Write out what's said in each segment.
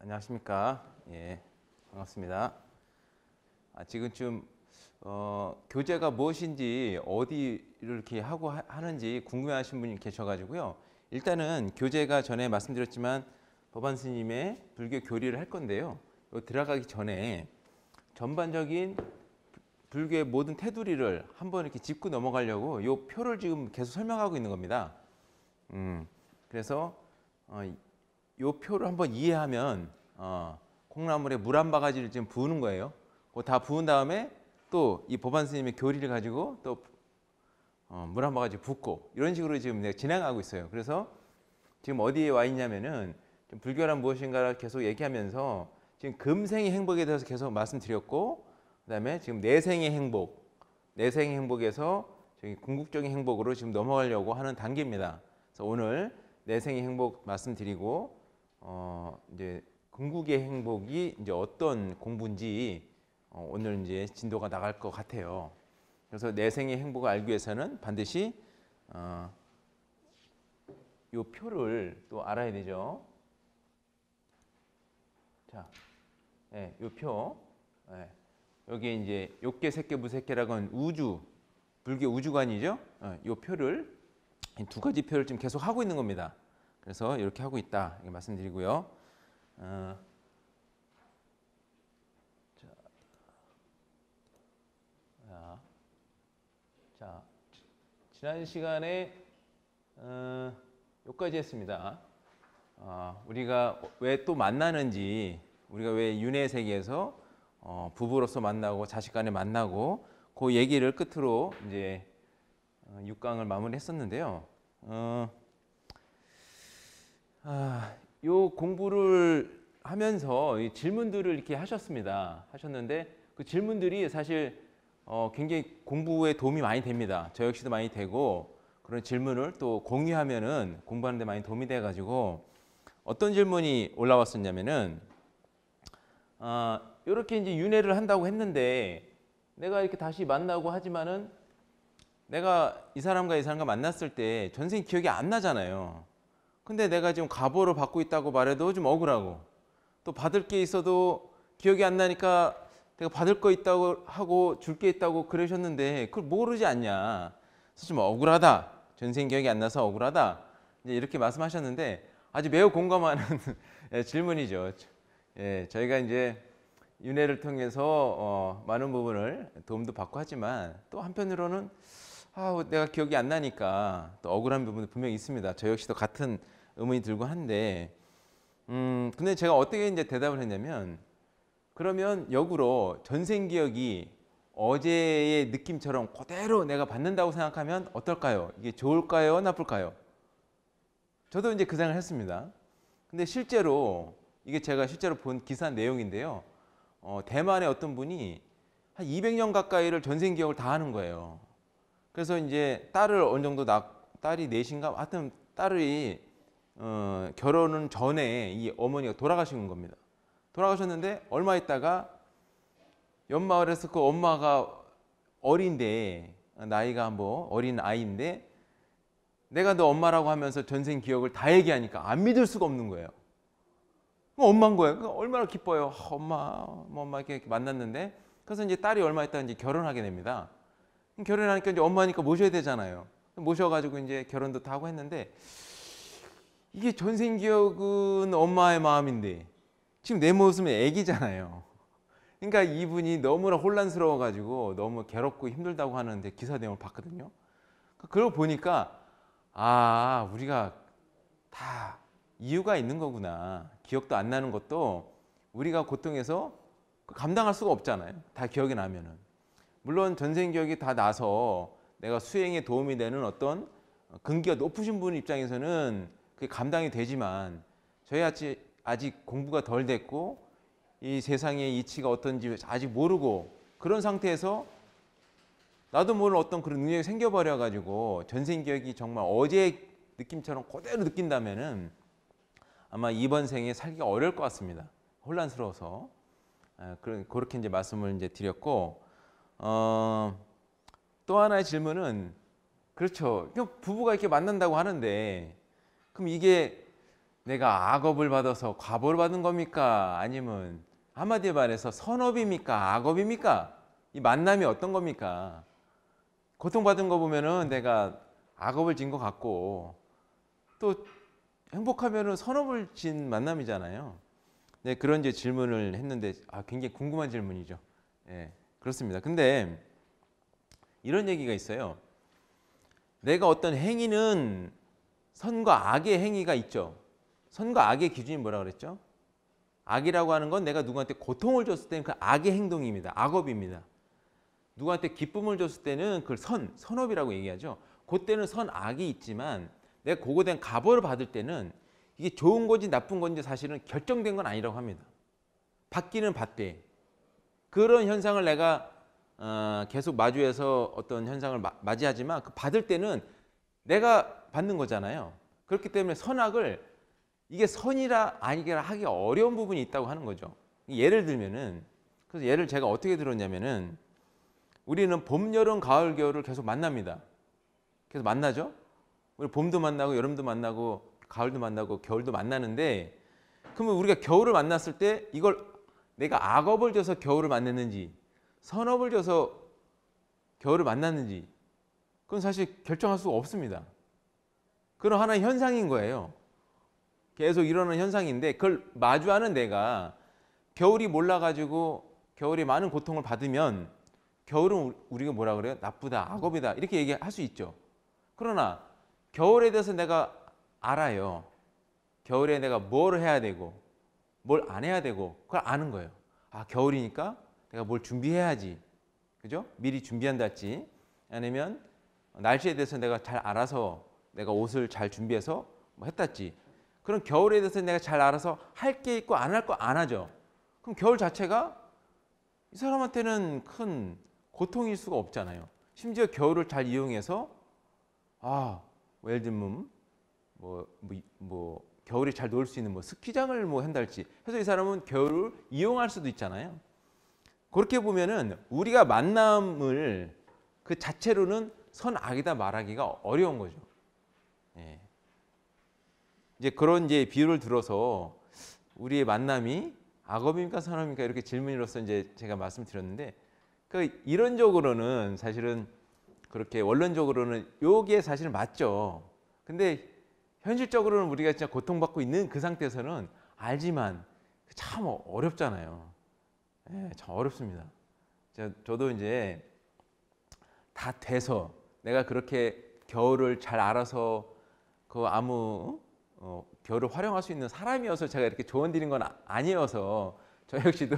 안녕하십니까. 예, 반갑습니다. 지금쯤 교재가 무엇인지 어디를 이렇게 하고 하는지 궁금해하신 분이 계셔가지고요. 일단은 교재가 전에 말씀드렸지만 법안 스님의 불교 교리를 할 건데요. 들어가기 전에 전반적인 불교의 모든 테두리를 한번 이렇게 짚고 넘어가려고 이 표를 지금 계속 설명하고 있는 겁니다. 그래서 이 표를 한번 이해하면 콩나물에 물 한 바가지를 지금 부으는 거예요. 그거 다 부은 다음에 또 이 법안 스님의 교리를 가지고 또 물 한 바가지 붓고 이런 식으로 지금 내가 진행하고 있어요. 그래서 지금 어디에 와 있냐면은 불교란 무엇인가를 계속 얘기하면서 지금 금생의 행복에 대해서 계속 말씀드렸고, 그다음에 지금 내생의 행복, 내생의 행복에서 저기 궁극적인 행복으로 지금 넘어가려고 하는 단계입니다. 그래서 오늘 내생의 행복 말씀드리고 이제 궁극의 행복이 이제 어떤 공부인지 오늘 이제 진도가 나갈 것 같아요. 그래서 내생의 행복을 알기 위해서는 반드시 이 표를 또 알아야 되죠. 자, 네, 이 표. 네. 여기 이제 욕계, 색계, 무색계라고 하는 우주, 불교 우주관이죠. 이 표를 두 가지 표를 지금 계속 하고 있는 겁니다. 그래서 이렇게 하고 있다 이렇게 말씀드리고요. 자, 지난 시간에 여기까지 했습니다. 우리가 왜 또 만나는지, 우리가 왜 윤회 세계에서 부부로서 만나고 자식 간에 만나고 그 얘기를 끝으로 이제 6강을 마무리했었는데요. 요 공부를 하면서 이 질문들을 이렇게 하셨는데 그 질문들이 사실 굉장히 공부에 도움이 많이 됩니다. 저 역시도 많이 되고, 그런 질문을 또 공유하면은 공부하는 데 많이 도움이 돼 가지고 어떤 질문이 올라왔었냐면은 이렇게 이제 윤회를 한다고 했는데 내가 이렇게 다시 만나고 하지만은 내가 이 사람과 만났을 때 전생 기억이 안 나잖아요. 근데 내가 지금 가보를 받고 있다고 말해도 좀 억울하고, 또 받을 게 있어도 기억이 안 나니까 내가 받을 거 있다고 하고 줄 게 있다고 그러셨는데 그걸 모르지 않냐. 그래서 좀 억울하다. 전생 기억이 안 나서 억울하다. 이제 이렇게 말씀하셨는데 아주 매우 공감하는 질문이죠. 예, 저희가 이제 윤회를 통해서 많은 부분을 도움도 받고 하지만 또 한편으로는 내가 기억이 안 나니까 또 억울한 부분도 분명히 있습니다. 저 역시도 같은 의문이 들고 한데, 근데 제가 어떻게 이제 대답을 했냐면, 그러면 역으로 전생 기억이 어제의 느낌처럼 그대로 내가 받는다고 생각하면 어떨까요? 이게 좋을까요? 나쁠까요? 저도 이제 그 생각을 했습니다. 근데 실제로 이게 제가 실제로 본 기사 내용인데요. 대만의 어떤 분이 한 200년 가까이를 전생 기억을 다 하는 거예요. 그래서 이제 딸을 어느 정도 딸이 넷인가? 하여튼 딸이 결혼은 전에 이 어머니가 돌아가신 겁니다. 돌아가셨는데 얼마 있다가 옆마을에서 그 엄마가 어린데, 나이가 뭐 어린 아이인데 내가 너 엄마라고 하면서 전생 기억을 다 얘기하니까 안 믿을 수가 없는 거예요. 엄마인 거예요. 얼마나 기뻐요. 엄마, 뭐 엄마 이렇게 만났는데, 그래서 이제 딸이 얼마 있다가 이제 결혼하게 됩니다. 결혼하니까 이제 엄마니까 모셔야 되잖아요. 모셔가지고 이제 결혼도 다 하고 했는데, 이게 전생 기억은 엄마의 마음인데 지금 내 모습은 애기잖아요. 그러니까 이분이 너무나 혼란스러워가지고 너무 괴롭고 힘들다고 하는데 기사 내용을 봤거든요. 그걸 보니까 우리가 다 이유가 있는 거구나. 기억도 안 나는 것도 우리가 고통해서 감당할 수가 없잖아요. 다 기억이 나면은. 물론 전생 기억이 다 나서 내가 수행에 도움이 되는 어떤 근기가 높으신 분 입장에서는 그게 감당이 되지만, 저희 아직 공부가 덜 됐고 이 세상의 이치가 어떤지 아직 모르고 그런 상태에서 나도 모르는 어떤 그런 능력이 생겨버려 가지고 전생 기억이 정말 어제 느낌처럼 그대로 느낀다면은 아마 이번 생에 살기가 어려울 것 같습니다. 혼란스러워서. 그렇게 이제 말씀을 이제 드렸고, 또 하나의 질문은, 그렇죠. 부부가 이렇게 만난다고 하는데 그럼 이게 내가 악업을 받아서 과보를 받은 겁니까? 아니면 한마디에 말해서 선업입니까? 악업입니까? 이 만남이 어떤 겁니까? 고통받은 거 보면은 내가 악업을 진 것 같고 또 행복하면은 선업을 진 만남이잖아요. 네, 그런 이제 질문을 했는데 굉장히 궁금한 질문이죠. 예, 그렇습니다. 근데 이런 얘기가 있어요. 내가 어떤 행위는 선과 악의 행위가 있죠. 선과 악의 기준이 뭐라 그랬죠? 악이라고 하는 건 내가 누구한테 고통을 줬을 때는 그 악의 행동입니다. 악업입니다. 누구한테 기쁨을 줬을 때는 그걸 선업이라고 얘기하죠. 그때는 선악이 있지만 내가 그거에 대한 가보를 받을 때는 이게 좋은 건지 나쁜 건지 사실은 결정된 건 아니라고 합니다. 받기는 받되 그런 현상을 내가 계속 마주해서 어떤 현상을 맞이하지만 그 받을 때는 내가 받는 거잖아요. 그렇기 때문에 선악을 이게 선이라 아니라 하기 어려운 부분이 있다고 하는 거죠. 예를 들면은 그래서 예를 제가 어떻게 들었냐면은 우리는 봄, 여름, 가을, 겨울을 계속 만납니다. 계속 만나죠. 우리 봄도 만나고 여름도 만나고 가을도 만나고 겨울도 만나는데 그러면 우리가 겨울을 만났을 때 이걸 내가 악업을 줘서 겨울을 만났는지 선업을 줘서 겨울을 만났는지 그건 사실 결정할 수가 없습니다. 그런 하나의 현상인 거예요. 계속 일어나는 현상인데 그걸 마주하는 내가 겨울이 몰라가지고 겨울에 많은 고통을 받으면 겨울은 우리가 뭐라 그래요? 나쁘다, 악업이다 이렇게 얘기할 수 있죠. 그러나 겨울에 대해서 내가 알아요. 겨울에 내가 뭘 해야 되고 뭘 안 해야 되고 그걸 아는 거예요. 겨울이니까 내가 뭘 준비해야지. 그죠? 미리 준비한달지 아니면 날씨에 대해서 내가 잘 알아서 내가 옷을 잘 준비해서 뭐 했달지 그런 겨울에 대해서 내가 잘 알아서 할 게 있고 안 할 거 안 하죠. 그럼 겨울 자체가 이 사람한테는 큰 고통일 수가 없잖아요. 심지어 겨울을 잘 이용해서 예를 들면 겨울에 잘 놀 수 있는 스키장을 한달지 해서 이 사람은 겨울을 이용할 수도 있잖아요. 그렇게 보면은 우리가 만남을 그 자체로는 선악이다 말하기가 어려운 거죠. 예. 이제 그런 비유를 들어서 우리의 만남이 악업입니까 선업입니까 이렇게 질문으로서 이제 제가 말씀드렸는데 그 이론적으로는 사실은 그렇게 원론적으로는 요게 사실은 맞죠. 근데 현실적으로는 우리가 진짜 고통받고 있는 그 상태에서는 알지만 참 어렵잖아요. 예, 참 어렵습니다. 저도 이제 다 돼서 내가 그렇게 겨울을 잘 알아서 그 겨울을 활용할 수 있는 사람이어서 제가 이렇게 조언 드린 건 아니어서 저 역시도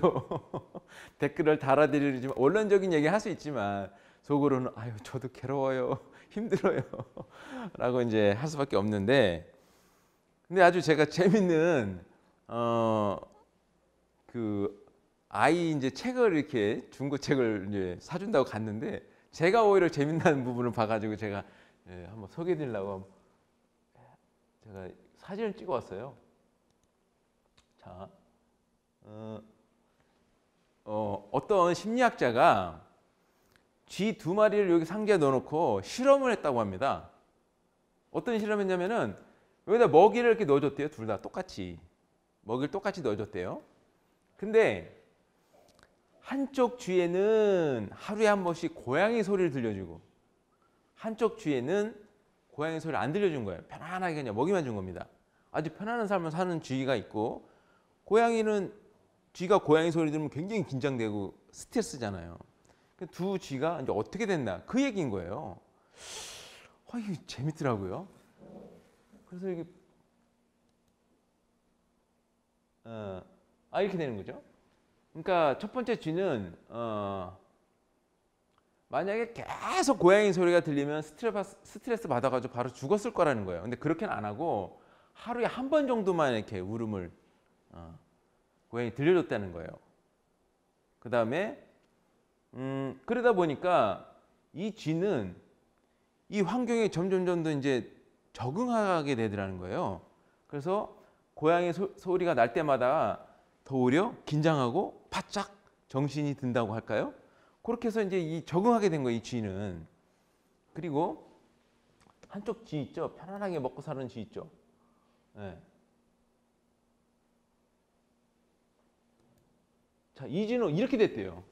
댓글을 달아드리지만 원론적인 얘기 할 수 있지만 속으로는 저도 괴로워요 힘들어요 라고 이제 할 수밖에 없는데 근데 아주 제가 재밌는 그 아이 이제 책을 이렇게 중고책을 이제 사준다고 갔는데 제가 오히려 재밌는 부분을 봐가지고 제가 한번 소개해드리려고 제가 사진을 찍어 왔어요. 자, 어떤 심리학자가 쥐 2마리를 여기 상자에 넣어놓고 실험을 했다고 합니다. 어떤 실험했냐면은 여기다 먹이를 이렇게 넣어줬대요. 둘 다 똑같이 먹이를 똑같이 넣어줬대요. 근데 한쪽 쥐에는 하루에 한 번씩 고양이 소리를 들려주고 한쪽 쥐에는 고양이 소리를 안 들려준 거예요. 편안하게 그냥 먹이만 준 겁니다. 아주 편안한 삶을 사는 쥐가 있고 쥐가 고양이 소리 들으면 굉장히 긴장되고 스트레스잖아요. 두 쥐가 이제 어떻게 됐나 그 얘기인 거예요. 이게 재밌더라고요. 그래서 이게 이렇게 되는 거죠. 그러니까 첫 번째 쥐는 만약에 계속 고양이 소리가 들리면 스트레스 받아가지고 바로 죽었을 거라는 거예요. 근데 그렇게는 안 하고 하루에 한 번 정도만 이렇게 울음을 고양이 들려줬다는 거예요. 그 다음에 그러다 보니까 이 쥐는 이 환경에 점점 더 이제 적응하게 되더라는 거예요. 그래서 고양이 소리가 날 때마다 더 오히려 긴장하고 바짝 정신이 든다고 할까요? 그렇게 해서 이제 적응하게 된 거예요, 이 쥐는. 그리고 한쪽 쥐 있죠? 편안하게 먹고 사는 쥐 있죠? 네. 자, 이진호 이렇게 됐대요.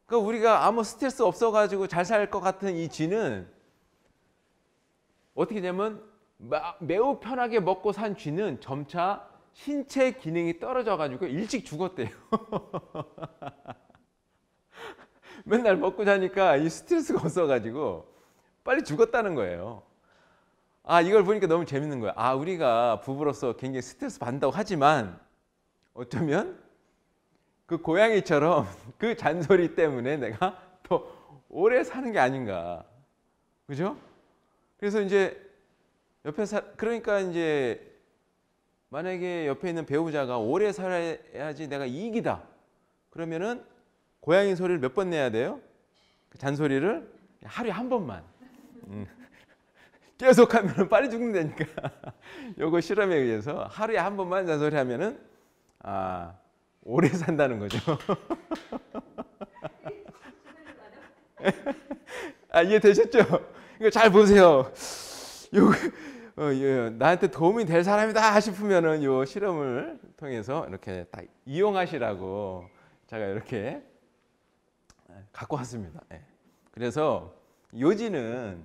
그러니까 우리가 아무 스트레스 없어가지고 잘 살 것 같은 이 쥐는 어떻게 되냐면 매우 편하게 먹고 산 쥐는 점차 신체 기능이 떨어져가지고 일찍 죽었대요. 맨날 먹고 자니까 이 스트레스가 없어가지고 빨리 죽었다는 거예요. 아, 이걸 보니까 너무 재밌는 거야. 아, 우리가 부부로서 굉장히 스트레스 받는다고 하지만 어쩌면 그 고양이처럼 그 잔소리 때문에 내가 더 오래 사는 게 아닌가. 그죠? 그래서 이제 그러니까 이제 만약에 옆에 있는 배우자가 오래 살아야지 내가 이익이다. 그러면은 고양이 소리를 몇 번 내야 돼요? 그 잔소리를 하루에 한 번만. 계속 하면 빨리 죽는다니까. 요거 실험에 의해서 하루에 한 번만 잔소리 하면은 오래 산다는 거죠. 이해되셨죠? 이거 잘 보세요. 나한테 도움이 될 사람이다 싶으면은 요 실험을 통해서 이렇게 다 이용하시라고 제가 이렇게 갖고 왔습니다. 그래서 요지는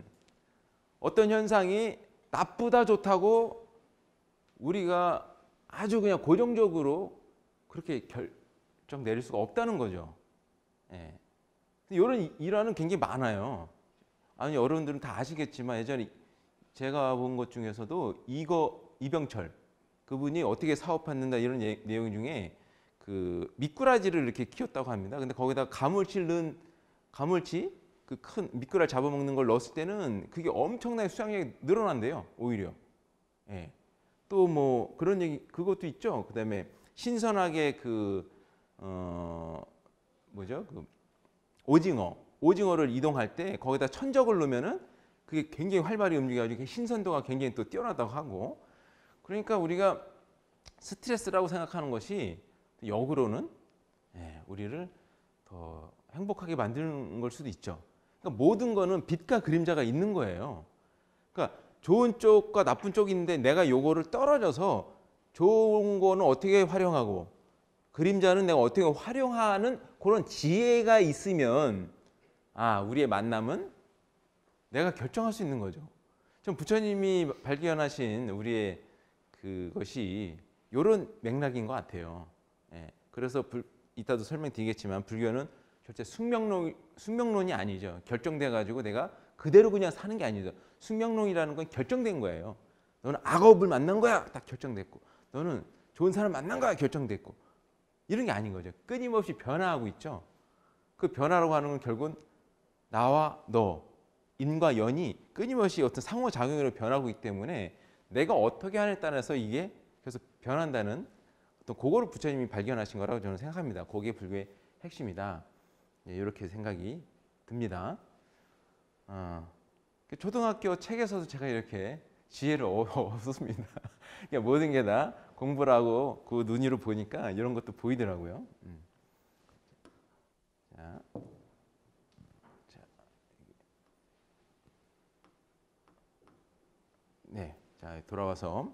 어떤 현상이 나쁘다 좋다고 우리가 아주 그냥 고정적으로 그렇게 결정 내릴 수가 없다는 거죠. 이런 일화는 굉장히 많아요. 아니, 여러분들은 다 아시겠지만 예전에 제가 본 것 중에서도 이병철 그분이 어떻게 사업했는가 이런 내용 중에 그 미꾸라지를 이렇게 키웠다고 합니다. 근데 거기다 가물치 그 큰 미꾸라지 잡아먹는 걸 넣었을 때는 그게 엄청나게 수확량이 늘어난대요. 오히려. 또 뭐 그런 얘기 그것도 있죠. 그다음에 신선하게 그 오징어를 이동할 때 거기다 천적을 넣으면은 그게 굉장히 활발히 움직여가지고 신선도가 굉장히 또 뛰어나다고 하고. 그러니까 우리가 스트레스라고 생각하는 것이 역으로는 우리를 더 행복하게 만드는 걸 수도 있죠. 그러니까 모든 거는 빛과 그림자가 있는 거예요. 그러니까 좋은 쪽과 나쁜 쪽이 있는데 내가 요거를 떨어져서 좋은 거는 어떻게 활용하고 그림자는 내가 어떻게 활용하는 그런 지혜가 있으면 우리의 만남은 내가 결정할 수 있는 거죠. 전 부처님이 발견하신 우리의 그것이 이런 맥락인 것 같아요. 그래서 이따도 설명드리겠지만 불교는 절대 숙명론이 아니죠. 결정돼 가지고 내가 그대로 그냥 사는 게 아니죠. 숙명론이라는 건 결정된 거예요. 너는 악업을 만난 거야, 딱 결정됐고, 너는 좋은 사람 만난 거야, 결정됐고, 이런 게 아닌 거죠. 끊임없이 변화하고 있죠. 그 변화라고 하는 건 결국은 나와 너, 인과 연이 끊임없이 어떤 상호작용으로 변하고 있기 때문에 내가 어떻게 하느냐에 따라서 이게 계속 변한다는 어떤 그거를 부처님이 발견하신 거라고 저는 생각합니다. 그게 불교의 핵심이다. 이렇게 생각이 듭니다. 초등학교 책에서도 제가 이렇게 지혜를 얻었습니다. 그러니까 모든 게 다 공부를 하고 그 눈으로 보니까 이런 것도 보이더라고요. 자, 돌아와서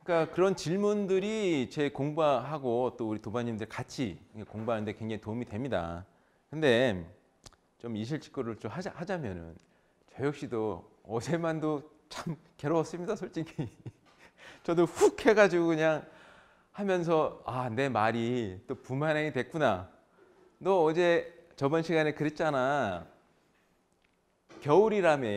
그러니까 그런 질문들이 제 공부하고 또 우리 도반님들 같이 공부하는데 굉장히 도움이 됩니다. 근데 좀 이실직고를 좀 하자면은 저 역시도 어제만도 참 괴로웠습니다, 솔직히. 저도 훅 해가지고 그냥 하면서 내 말이 또 부만행이 됐구나. 너 어제 저번 시간에 그랬잖아. 겨울이라며.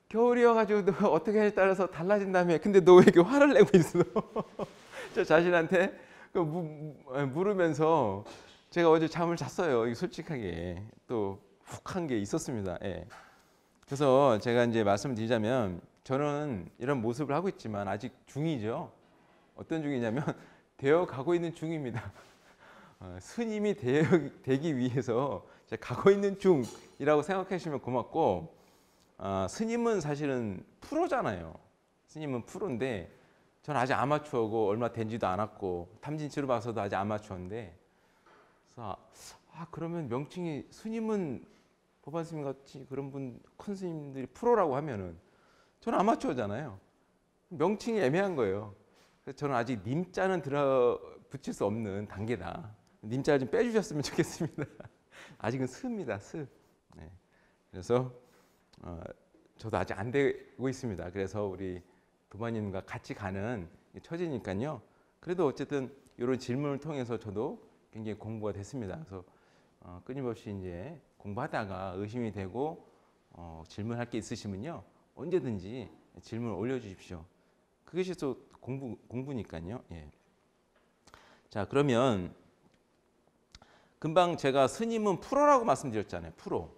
겨울이어가지고 너 어떻게 하냐에 따라서 달라진다며. 근데 너 왜 이렇게 화를 내고 있어? 저 자신한테 물으면서 제가 어제 잠을 잤어요. 솔직하게 또 훅한 게 있었습니다. 그래서 제가 이제 말씀드리자면 저는 이런 모습을 하고 있지만 아직 중이죠. 어떤 중이냐면 되어 가고 있는 중입니다. 스님이 되기 위해서 제가 가고 있는 중이라고 생각해 주시면 고맙고, 스님은 사실은 프로잖아요. 스님은 프로인데 저는 아직 아마추어고 얼마 된지도 않았고 탐진치로 봐서도 아직 아마추어인데, 그래서 그러면 명칭이 스님은 보반 스님 같이 그런 분 큰 스님들이 프로라고 하면은 저는 아마추어잖아요. 명칭이 애매한 거예요. 그래서 저는 아직 님자는 들어 붙일 수 없는 단계다. 님자 좀 빼주셨으면 좋겠습니다. 아직은 스입니다. 스. 네. 그래서 저도 아직 안 되고 있습니다. 그래서 우리 도마님과 같이 가는 처지니까요. 그래도 어쨌든 이런 질문을 통해서 저도 굉장히 공부가 됐습니다. 그래서 끊임없이 이제 공부하다가 의심이 되고 질문할 게 있으시면요, 언제든지 질문을 올려주십시오. 그것이 또 공부니까요. 예. 자, 그러면 금방 제가 스님은 프로라고 말씀드렸잖아요. 프로.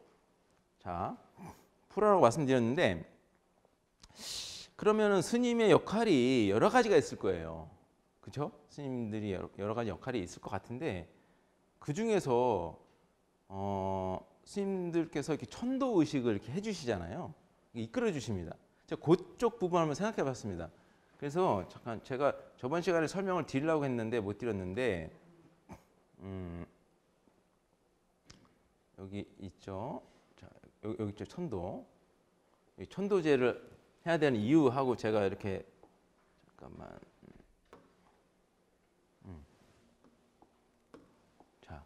자, 프로라고 말씀드렸는데, 그러면은 스님의 역할이 여러 가지가 있을 거예요. 그렇죠? 스님들이 여러 가지 역할이 있을 것 같은데, 그 중에서 스님들께서 이렇게 천도 의식을 이렇게 해주시잖아요. 이끌어 주십니다. 제가 그쪽 부분 한번 생각해봤습니다. 그래서 잠깐 제가 저번 시간에 설명을 드리려고 했는데 못 드렸는데, 여기 있죠. 자, 여기 있죠. 천도. 이 천도제를 해야 되는 이유하고 제가 이렇게 잠깐만. 자,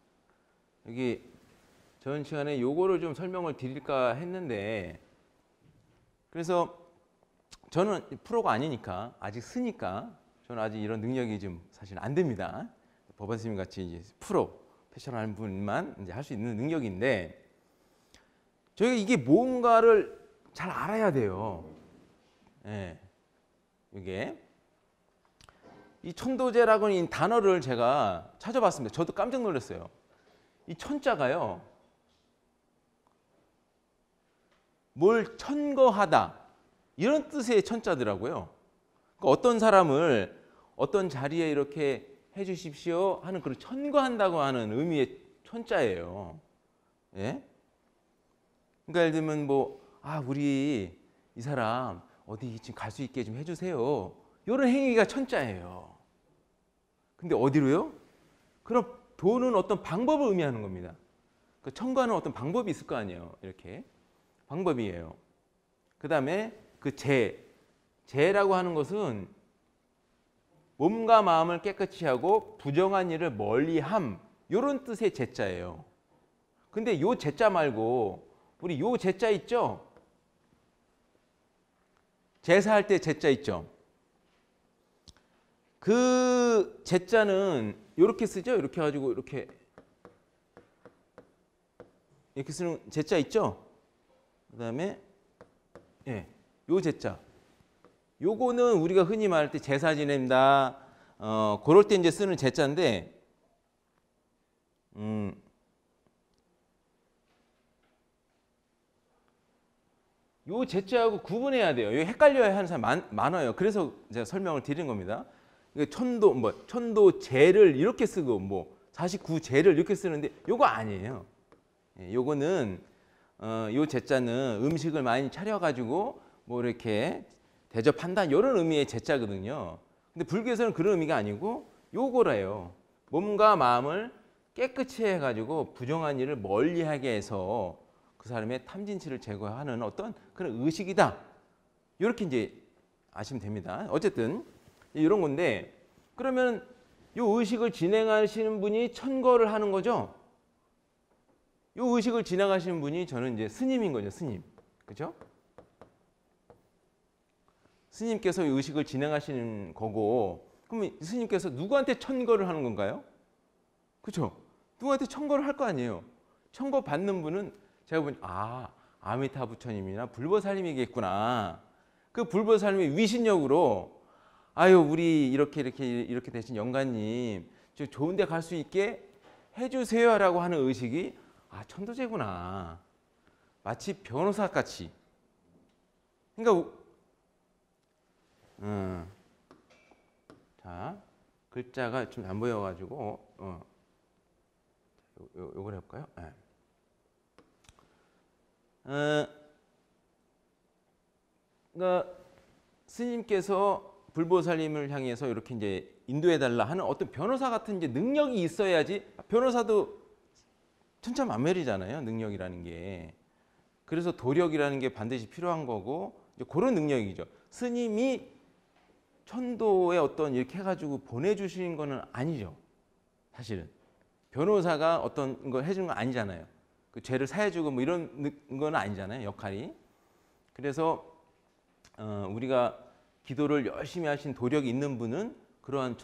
여기 전 시간에 요거를 좀 설명을 드릴까 했는데, 그래서 저는 프로가 아니니까, 아직 스니까 저는 아직 이런 능력이 좀 사실 안 됩니다. 법안 스님 같이 이제 프로페셔널한 분만 이제 할 수 있는 능력인데, 저희가 이게 뭔가를 잘 알아야 돼요. 예. 이게 이 천도제라고 하는 이 단어를 제가 찾아봤습니다. 저도 깜짝 놀랐어요. 이 천자가요, 뭘 천거하다 이런 뜻의 천자더라고요. 그러니까 어떤 사람을 어떤 자리에 이렇게 해주십시오 하는 그런 천거한다고 하는 의미의 천자예요. 예? 그러니까 예를 들면 우리 이 사람 어디 지금 갈 수 있게 좀 해주세요. 이런 행위가 천자예요. 근데 어디로요? 그럼 도는 어떤 방법을 의미하는 겁니다. 그 천거하는 어떤 방법이 있을 거 아니에요. 이렇게 방법이에요. 그 다음에 그 제라고 하는 것은 몸과 마음을 깨끗이 하고 부정한 일을 멀리함, 이런 뜻의 제자예요. 근데 요 제자 말고 우리 요 제자 있죠? 제사할 때 제자 있죠? 그 제자는 이렇게 쓰죠? 이렇게 해가지고 이렇게 쓰는 제자 있죠? 그 다음에 요 제자, 요거는 우리가 흔히 말할 때 제사 지냅니다. 그럴 때 이제 쓰는 제자인데, 요 제자하고 구분해야 돼요. 이거 헷갈려야 하는 사람 많아요. 그래서 제가 설명을 드린 겁니다. 천도제를 이렇게 쓰고 49제를 이렇게 쓰는데 요거 아니에요. 요거는 요 제자는 음식을 많이 차려가지고 이렇게 대접한다 이런 의미의 제자거든요. 근데 불교에서는 그런 의미가 아니고 요거래요. 몸과 마음을 깨끗이 해가지고 부정한 일을 멀리하게 해서 그 사람의 탐진치를 제거하는 어떤 그런 의식이다. 이렇게 이제 아시면 됩니다. 어쨌든 이런 건데, 그러면 이 의식을 진행하시는 분이 천거를 하는 거죠. 이 의식을 진행하시는 분이 저는 이제 스님인 거죠. 스님. 그렇죠? 스님께서 이 의식을 진행하시는 거고, 그러면 스님께서 누구한테 천거를 하는 건가요? 그렇죠? 누구한테 천거를 할 거 아니에요. 천거 받는 분은 제가 보니 아미타 부처님이나 불보살님이겠구나. 그 불보살님의 위신력으로 우리 이렇게 되신 영가님 좋은 데 갈 수 있게 해주세요라고 하는 의식이 천도제구나. 마치 변호사 같이. 그러니까 자, 글자가 좀 안 보여가지고 요걸 해볼까요? 네. 그러니까 스님께서 불보살님을 향해서 이렇게 이제 인도해달라 하는 어떤 변호사 같은 이제 능력이 있어야지. 변호사도 천차만별이잖아요. 능력이라는 게. 그래서 도력이라는 게 반드시 필요한 거고, 이제 그런 능력이죠. 스님이 천도에 어떤 이렇게 해가지고 보내주신 거는 아니죠. 사실은 변호사가 어떤 걸 해주는 건 아니잖아요. 그 죄를 사해주고 뭐 이런 건 아니잖아요. 역할이. 그래서 우리가 기도를 열심히 하신 도력이 있는 분은 그러한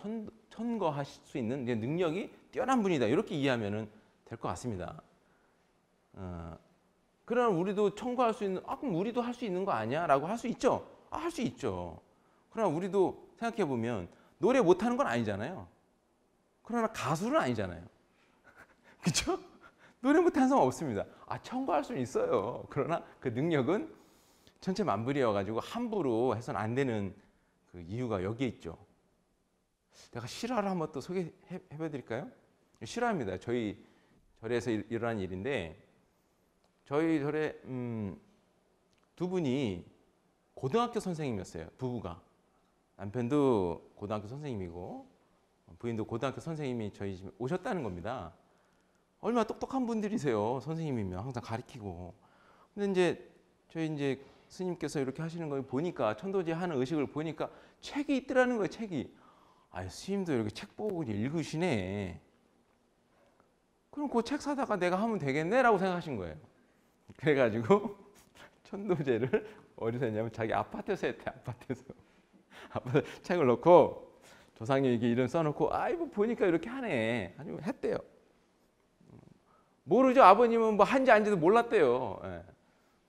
천거하실 수 있는 능력이 뛰어난 분이다. 이렇게 이해하면 될 것 같습니다. 그러나 우리도 청구할 수 있는, 그럼 우리도 할 수 있는 거 아니야? 라고 할 수 있죠. 할 수 있죠. 그러나 우리도 생각해 보면 노래 못하는 건 아니잖아요. 그러나 가수는 아니잖아요. 그렇죠? 노래 못하는 사람 없습니다. 청구할 수는 있어요. 그러나 그 능력은 천체 만불이어가지고 함부로 해서는 안 되는 그 이유가 여기에 있죠. 내가 실화를 한번 또 소개해드릴까요? 실화입니다. 저희 절에서 일어난 일인데, 저희 절에 두 분이 고등학교 선생님이었어요. 부부가. 남편도 고등학교 선생님이고 부인도 고등학교 선생님이 저희 집에 오셨다는 겁니다. 얼마나 똑똑한 분들이세요. 선생님이면 항상 가르치고. 근데 이제 저희 이제 스님께서 이렇게 하시는 걸 보니까, 천도제 하는 의식을 보니까 책이 있더라는 거예요. 책이. 스님도 이렇게 책 보고 읽으시네. 그럼 그 책 사다가 내가 하면 되겠네라고 생각하신 거예요. 그래가지고 천도제를 어디서 했냐면 자기 아파트에서 했대. 아파트 책을 넣고 조상님 이렇게 이름 써놓고 이거 보니까 이렇게 하네. 아니면 했대요. 모르죠. 아버님은 뭐 한지 안지도 몰랐대요. 예.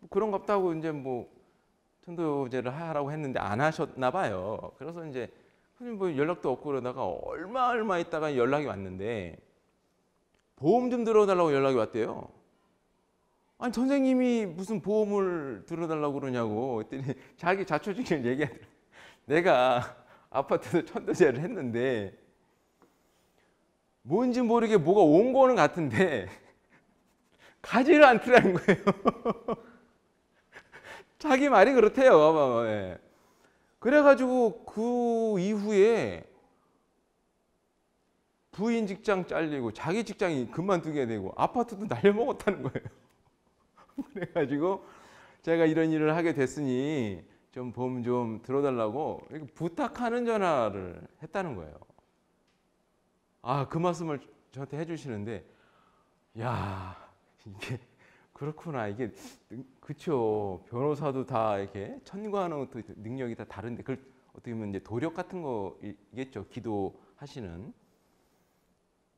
그런 거 없다고 이제 뭐 천도제를 하라고 했는데 안 하셨나 봐요. 그래서 이제 뭐 연락도 없고 그러다가 얼마 있다가 연락이 왔는데 보험 좀 들어달라고 연락이 왔대요. 아니 선생님이 무슨 보험을 들어달라고 그러냐고 했더니 자기 자초지기를 얘기하더라고요. 내가 아파트에서 천도제를 했는데 뭔지 모르게 뭐가 온 거는 같은데 가지를 않더라는 거예요. 자기 말이 그렇대요. 예. 그래가지고 그 이후에 부인 직장 잘리고 자기 직장이 그만두게 되고 아파트도 날려먹었다는 거예요. 그래가지고 제가 이런 일을 하게 됐으니 좀 보험 좀 들어달라고 부탁하는 전화를 했다는 거예요. 그 말씀을 저한테 해주시는데, 야, 이게 그렇구나. 이게 그쵸. 변호사도 다 이렇게 천과하는 능력이 다 다른데, 그걸 어떻게 보면 이제 도력 같은 거겠죠. 기도하시는.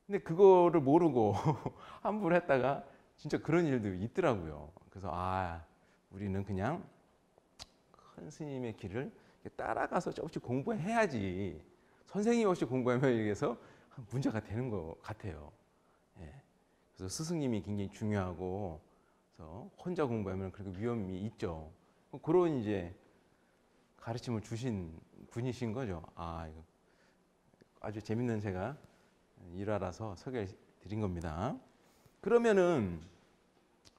근데 그거를 모르고 함부로 했다가 진짜 그런 일도 있더라고요. 그래서 우리는 그냥 큰 스님의 길을 따라가서 조금씩 공부해야지. 선생님 없이 공부하면 이래서 문제가 되는 것 같아요. 예. 그래서 스승님이 굉장히 중요하고, 그래서 혼자 공부하면 그렇게 위험이 있죠. 그런 이제 가르침을 주신 분이신 거죠. 이거 아주 재밌는 제가 일화라서 소개해 드린 겁니다. 그러면은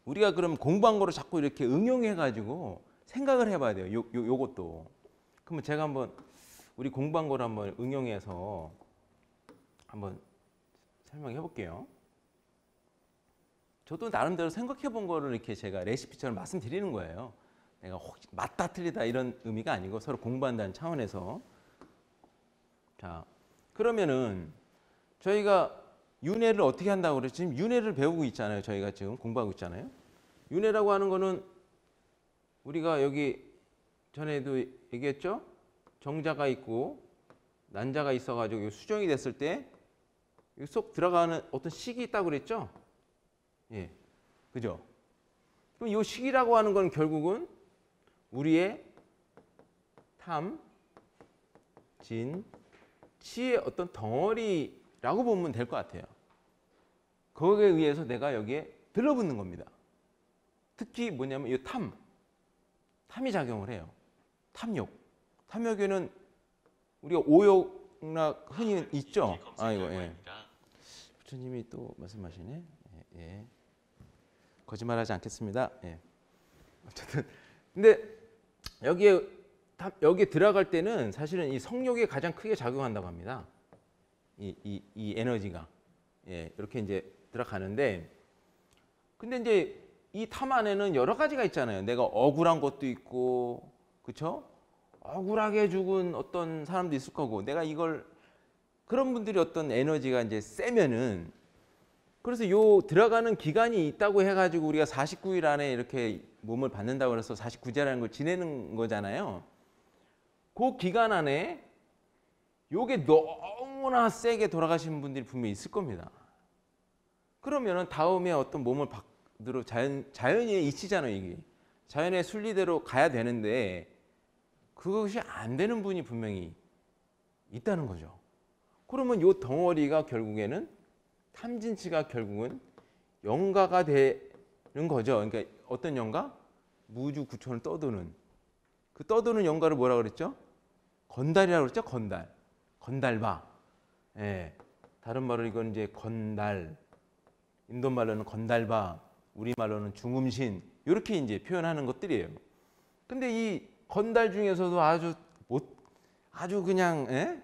우리가 그럼 공부한 거를 자꾸 이렇게 응용해 가지고 생각을 해봐야 돼요. 요것도. 그러면 제가 한번 우리 공부한 거를 한번 응용해서 한번 설명해 볼게요. 저도 나름대로 생각해 본 거를 이렇게 제가 레시피처럼 말씀드리는 거예요. 내가 혹시 맞다 틀리다 이런 의미가 아니고 서로 공부한다는 차원에서. 자, 그러면은 저희가 윤회를 어떻게 한다고 그랬죠? 지금 윤회를 배우고 있잖아요. 저희가 지금 공부하고 있잖아요. 윤회라고 하는 거는 우리가 여기 전에도 얘기했죠? 정자가 있고 난자가 있어가지고 수정이 됐을 때 쏙 들어가는 어떤 식이 있다고 그랬죠? 예, 그죠? 그럼 이 식이라고 하는 건 결국은 우리의 탐, 진, 치의 어떤 덩어리라고 보면 될 것 같아요. 거기에 의해서 내가 여기에 들러붙는 겁니다. 특히 뭐냐면 이 탐이 작용을 해요. 탐욕. 탐욕에는 우리가 오욕락 흔히 있죠. 이거 예. 부처님이 또 말씀하시네. 예. 거짓말하지 않겠습니다. 예. 어쨌든 근데 여기에 들어갈 때는 사실은 이 성욕에 가장 크게 작용한다고 합니다. 이 에너지가 이렇게 이제 들어가는데, 근데 이제 이 탐 안에는 여러 가지가 있잖아요. 내가 억울한 것도 있고, 그렇죠? 억울하게 죽은 어떤 사람도 있을 거고, 내가 이걸 그런 분들이 어떤 에너지가 이제 세면은, 그래서 요 들어가는 기간이 있다고 해가지고 우리가 49일 안에 이렇게 몸을 받는다고 해서 49제라는 걸 지내는 거잖아요. 그 기간 안에 요게 너무나 세게 돌아가시는 분들이 분명히 있을 겁니다. 그러면은 다음에 어떤 몸을 받으러 자연의 이치잖아요, 이게. 자연의 순리대로 가야 되는데 그것이 안 되는 분이 분명히 있다는 거죠. 그러면 요 덩어리가 결국에는 탐진치가 결국은 영가가 되는 거죠. 그러니까 어떤 영가? 무주 구천을 떠도는, 그 떠도는 영가를 뭐라 그랬죠? 건달이라고 그랬죠. 건달. 건달바. 예. 다른 말로 이건 이제 건달. 인도 말로는 건달바, 우리 말로는 중음신. 이렇게 이제 표현하는 것들이에요. 근데 이 건달 중에서도 아주 그냥, 예?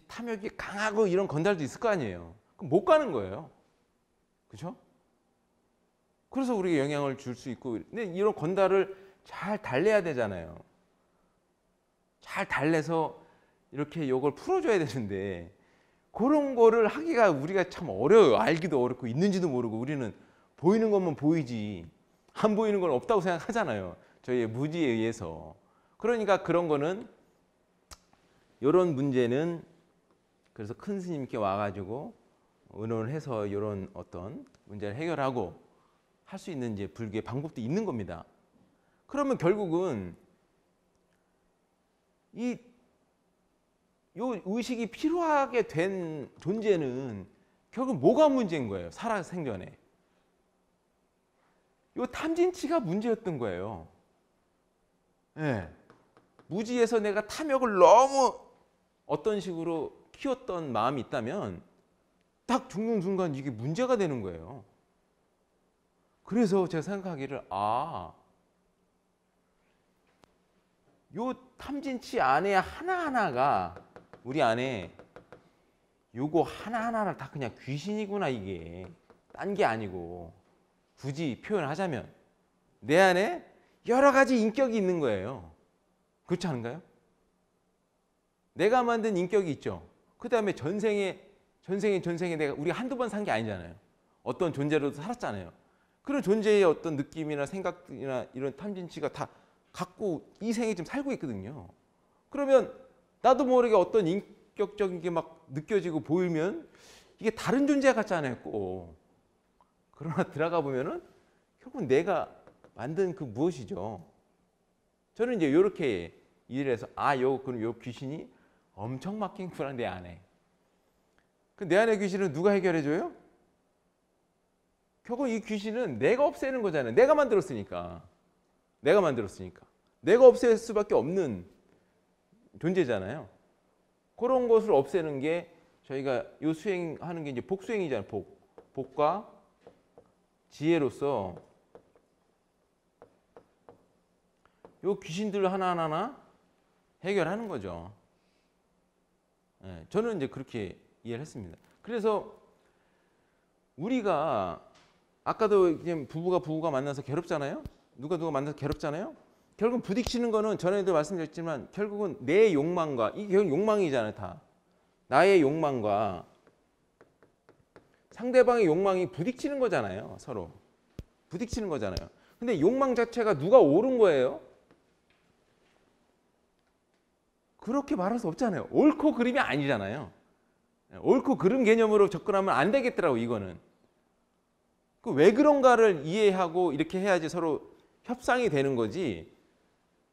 탐욕이 강하고 이런 건달도 있을 거 아니에요. 그럼 못 가는 거예요. 그렇죠? 그래서 우리에게 영향을 줄 수 있고, 근데 이런 건달을 잘 달래야 되잖아요. 잘 달래서 이렇게 요걸 풀어줘야 되는데, 그런 거를 하기가 우리가 참 어려워요. 알기도 어렵고 있는지도 모르고, 우리는 보이는 것만 보이지 안 보이는 건 없다고 생각하잖아요. 저희의 무지에 의해서. 그러니까 그런 거는, 이런 문제는 그래서 큰 스님께 와가지고 의논을 해서 이런 어떤 문제를 해결하고 할 수 있는 이제 불교의 방법도 있는 겁니다. 그러면 결국은 요 의식이 필요하게 된 존재는 결국 뭐가 문제인 거예요? 살아 생전에. 요 탐진치가 문제였던 거예요. 예. 무지에서 내가 탐욕을 너무 어떤 식으로 키웠던 마음이 있다면 딱 죽는 순간 이게 문제가 되는 거예요. 그래서 제가 생각하기를, 요 탐진치 안에 하나하나가 우리 안에 요거 하나하나를 다 그냥 귀신이구나, 이게. 딴 게 아니고. 굳이 표현하자면 내 안에 여러 가지 인격이 있는 거예요. 그렇지 않은가요? 내가 만든 인격이 있죠. 그 다음에 전생에 내가 우리가 한두 번 산 게 아니잖아요. 어떤 존재로도 살았잖아요. 그런 존재의 어떤 느낌이나 생각이나 이런 탐진치가 다 갖고 이 생에 지금 살고 있거든요. 그러면 나도 모르게 어떤 인격적인 게 막 느껴지고 보이면 이게 다른 존재 같지 않아요, 꼭. 그러나 들어가 보면은 결국 내가 만든 그 무엇이죠. 저는 이제 이렇게 이해를 해서, 그럼 요 귀신이 엄청 막힌구나, 내 안에. 그 내 안의 귀신은 누가 해결해 줘요? 결국 이 귀신은 내가 없애는 거잖아요. 내가 만들었으니까. 내가 없앨 수밖에 없는 존재잖아요. 그런 것을 없애는 게 저희가 요 수행하는 게 이제 복수행이잖아요. 복과 지혜로서 요 귀신들 하나하나 해결하는 거죠. 예, 저는 이제 그렇게 이해를 했습니다. 그래서 우리가 아까도 부부가 만나서 괴롭잖아요. 누가 만나서 괴롭잖아요. 결국 부딪히는 거는 전에도 말씀드렸지만 결국은 내 욕망과, 이게 결국 욕망이잖아요, 다. 나의 욕망과 상대방의 욕망이 부딪히는 거잖아요, 서로. 부딪히는 거잖아요. 근데 욕망 자체가 누가 옳은 거예요? 그렇게 말할 수 없잖아요. 옳고 그름이 아니잖아요. 옳고 그름 개념으로 접근하면 안 되겠더라고, 이거는. 그 왜 그런가를 이해하고 이렇게 해야지 서로 협상이 되는 거지.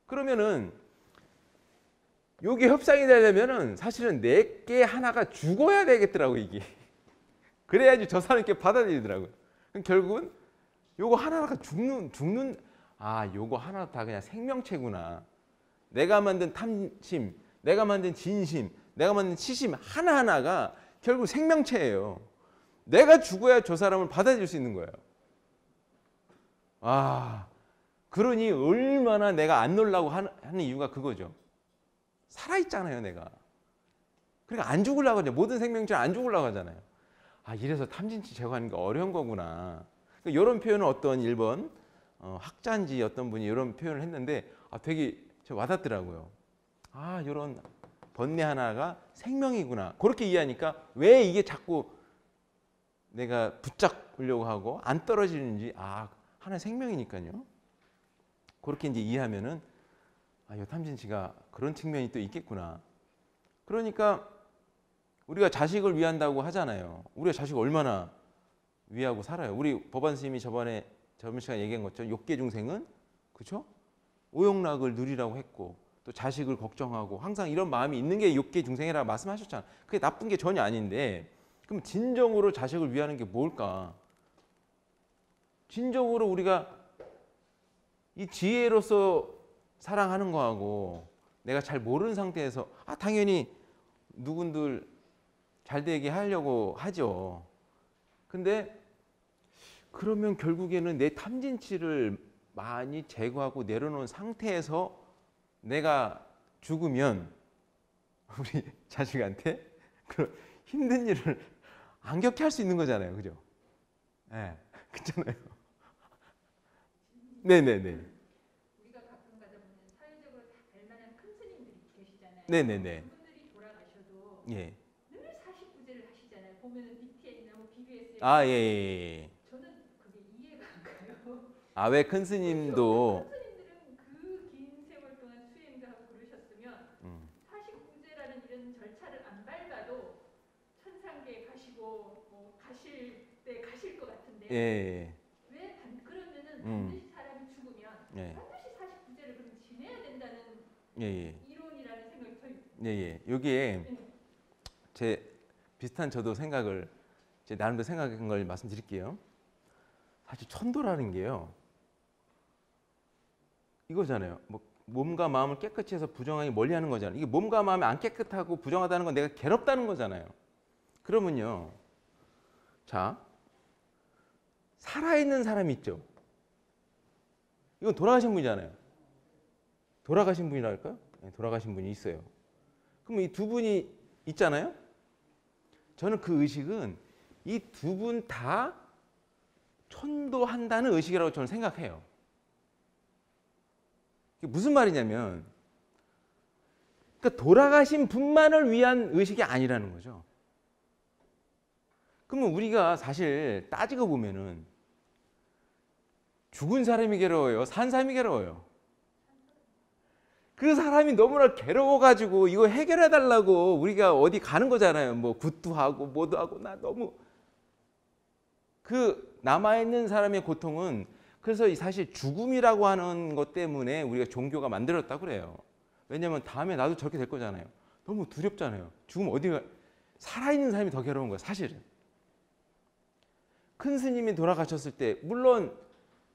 그러면은 요게 협상이 되려면은 사실은 내게 하나가 죽어야 되겠더라고, 이게. 그래야지 저 사람께 받아들이더라고요. 그럼 결국은 요거 하나가 죽는 요거 하나 다 그냥 생명체구나. 내가 만든 탐심, 내가 만든 진심, 내가 만든 치심 하나하나가 결국 생명체예요. 내가 죽어야 저 사람을 받아들일 수 있는 거예요. 그러니 얼마나 내가 안 놀라고 하는 이유가 그거죠. 살아있잖아요, 내가. 그러니까 안 죽으려고 하죠. 모든 생명체는 안 죽으려고 하잖아요. 이래서 탐진치 제거하는 게 어려운 거구나. 그러니까 이런 표현은 어떤 일본 학자인지 어떤 분이 이런 표현을 했는데 되게 저 와닿더라고요. 아, 이런 번뇌 하나가 생명이구나. 그렇게 이해하니까 왜 이게 자꾸 내가 붙잡으려고 하고 안 떨어지는지, 아, 하나의 생명이니까요. 그렇게 이제 이해하면은 아, 이 탐진치가 그런 측면이 또 있겠구나. 그러니까 우리가 자식을 위한다고 하잖아요. 우리가 자식을 얼마나 위하고 살아요. 우리 법안 스님이 저번 시간에 얘기한 것처럼 욕계중생은 그렇죠? 오욕락을 누리라고 했고 또 자식을 걱정하고 항상 이런 마음이 있는 게 욕계중생이라고 말씀하셨잖아요. 그게 나쁜 게 전혀 아닌데 그럼 진정으로 자식을 위하는 게 뭘까? 진정으로 우리가 이 지혜로서 사랑하는 거하고 내가 잘 모르는 상태에서 당연히 누군들 잘 되게 하려고 하죠. 근데 그러면 결국에는 내 탐진치를 많이 제거하고 내려놓은 상태에서 내가 죽으면 우리 자식한테 그런 힘든 일을 안 겪게 할 수 있는 거잖아요. 그죠? 네. 그렇잖아요. 네네네. 우리가 가끔 가다 보면 사회적으로 다 뵐만한 큰 스님들이 계시잖아요. 네네네. 그분들이 돌아가셔도 예. 늘 49제를 하시잖아요. 보면은 BTS나 뭐 BBS. 아, 예. 저는 그게 이해가 안 가요. 아, 왜 큰 스님도 큰 스님들은 그 긴 세월 동안 수행도 하고 그러셨으면 49제라는 이런 절차를 안 밟아도 천상계에 가시고 뭐 가실 때 가실 것 같은데 예. 왜 그러면은 반드시 사람이 죽으면 예. 반드시 49제를 그럼 지내야 된다는 예. 이론이라는 생각이 더 예. 여기에 제 비슷한 저도 생각을 제 나름대로 생각한 걸 말씀드릴게요. 사실 천도라는 게요. 이거잖아요. 뭐 몸과 마음을 깨끗이 해서 부정하게 멀리하는 거잖아요. 이게 몸과 마음이 안 깨끗하고 부정하다는 건 내가 괴롭다는 거잖아요. 그러면요. 자, 살아있는 사람이 있죠. 이건 돌아가신 분이잖아요. 돌아가신 분이랄까요? 네, 돌아가신 분이 있어요. 그럼 이 두 분이 있잖아요. 저는 그 의식은 이 두 분 다 천도한다는 의식이라고 저는 생각해요. 이게 무슨 말이냐면 그러니까 돌아가신 분만을 위한 의식이 아니라는 거죠. 그러면 우리가 사실 따지고 보면은 죽은 사람이 괴로워요? 산 사람이 괴로워요? 그 사람이 너무나 괴로워가지고 이거 해결해달라고 우리가 어디 가는 거잖아요. 뭐 굿도 하고 뭐도 하고 나 너무 그 남아있는 사람의 고통은 그래서 사실 죽음이라고 하는 것 때문에 우리가 종교가 만들었다고 그래요. 왜냐하면 다음에 나도 저렇게 될 거잖아요. 너무 두렵잖아요. 죽으면 어디가 살아있는 사람이 더 괴로운 거예요. 사실은. 큰 스님이 돌아가셨을 때 물론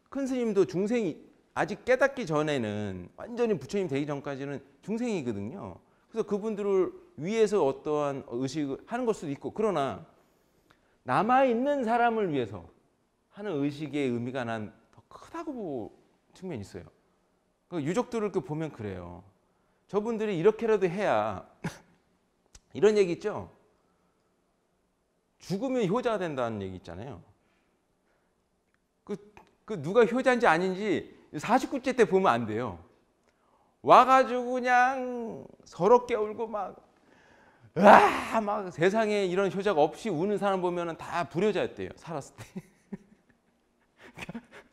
큰 스님도 중생이 아직 깨닫기 전에는 완전히 부처님 되기 전까지는 중생이거든요. 그래서 그분들을 위해서 어떠한 의식을 하는 걸 수도 있고 그러나 남아있는 사람을 위해서 하는 의식의 의미가 난 더 크다고 보는 측면이 있어요. 유족들을 보면 그래요. 저분들이 이렇게라도 해야 이런 얘기 있죠. 죽으면 효자가 된다는 얘기 있잖아요. 그 누가 효자인지 아닌지 49째 때 보면 안 돼요. 와가지고 그냥 서럽게 울고 막 세상에 이런 효자가 없이 우는 사람 보면은 다 불효자였대요. 살았을 때.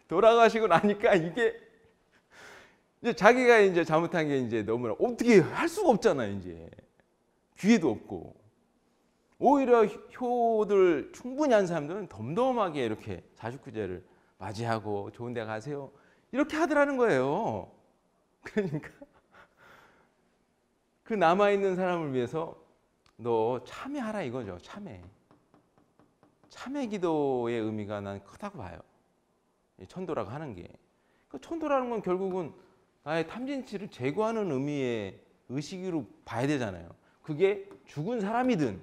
돌아가시고 나니까 이게 이제 자기가 이제 잘못한 게 이제 너무나 어떻게 할 수가 없잖아요. 이제 기회도 없고 오히려 효들 충분히 한 사람들은 덤덤하게 이렇게 49제를 맞이하고 좋은 데 가세요. 이렇게 하더라는 거예요. 그러니까 그 남아있는 사람을 위해서 너 참회하라 이거죠. 참회. 참회 기도의 의미가 난 크다고 봐요. 천도라고 하는 게. 천도라는 건 결국은 나의 탐진치를 제거하는 의미의 의식으로 봐야 되잖아요. 그게 죽은 사람이든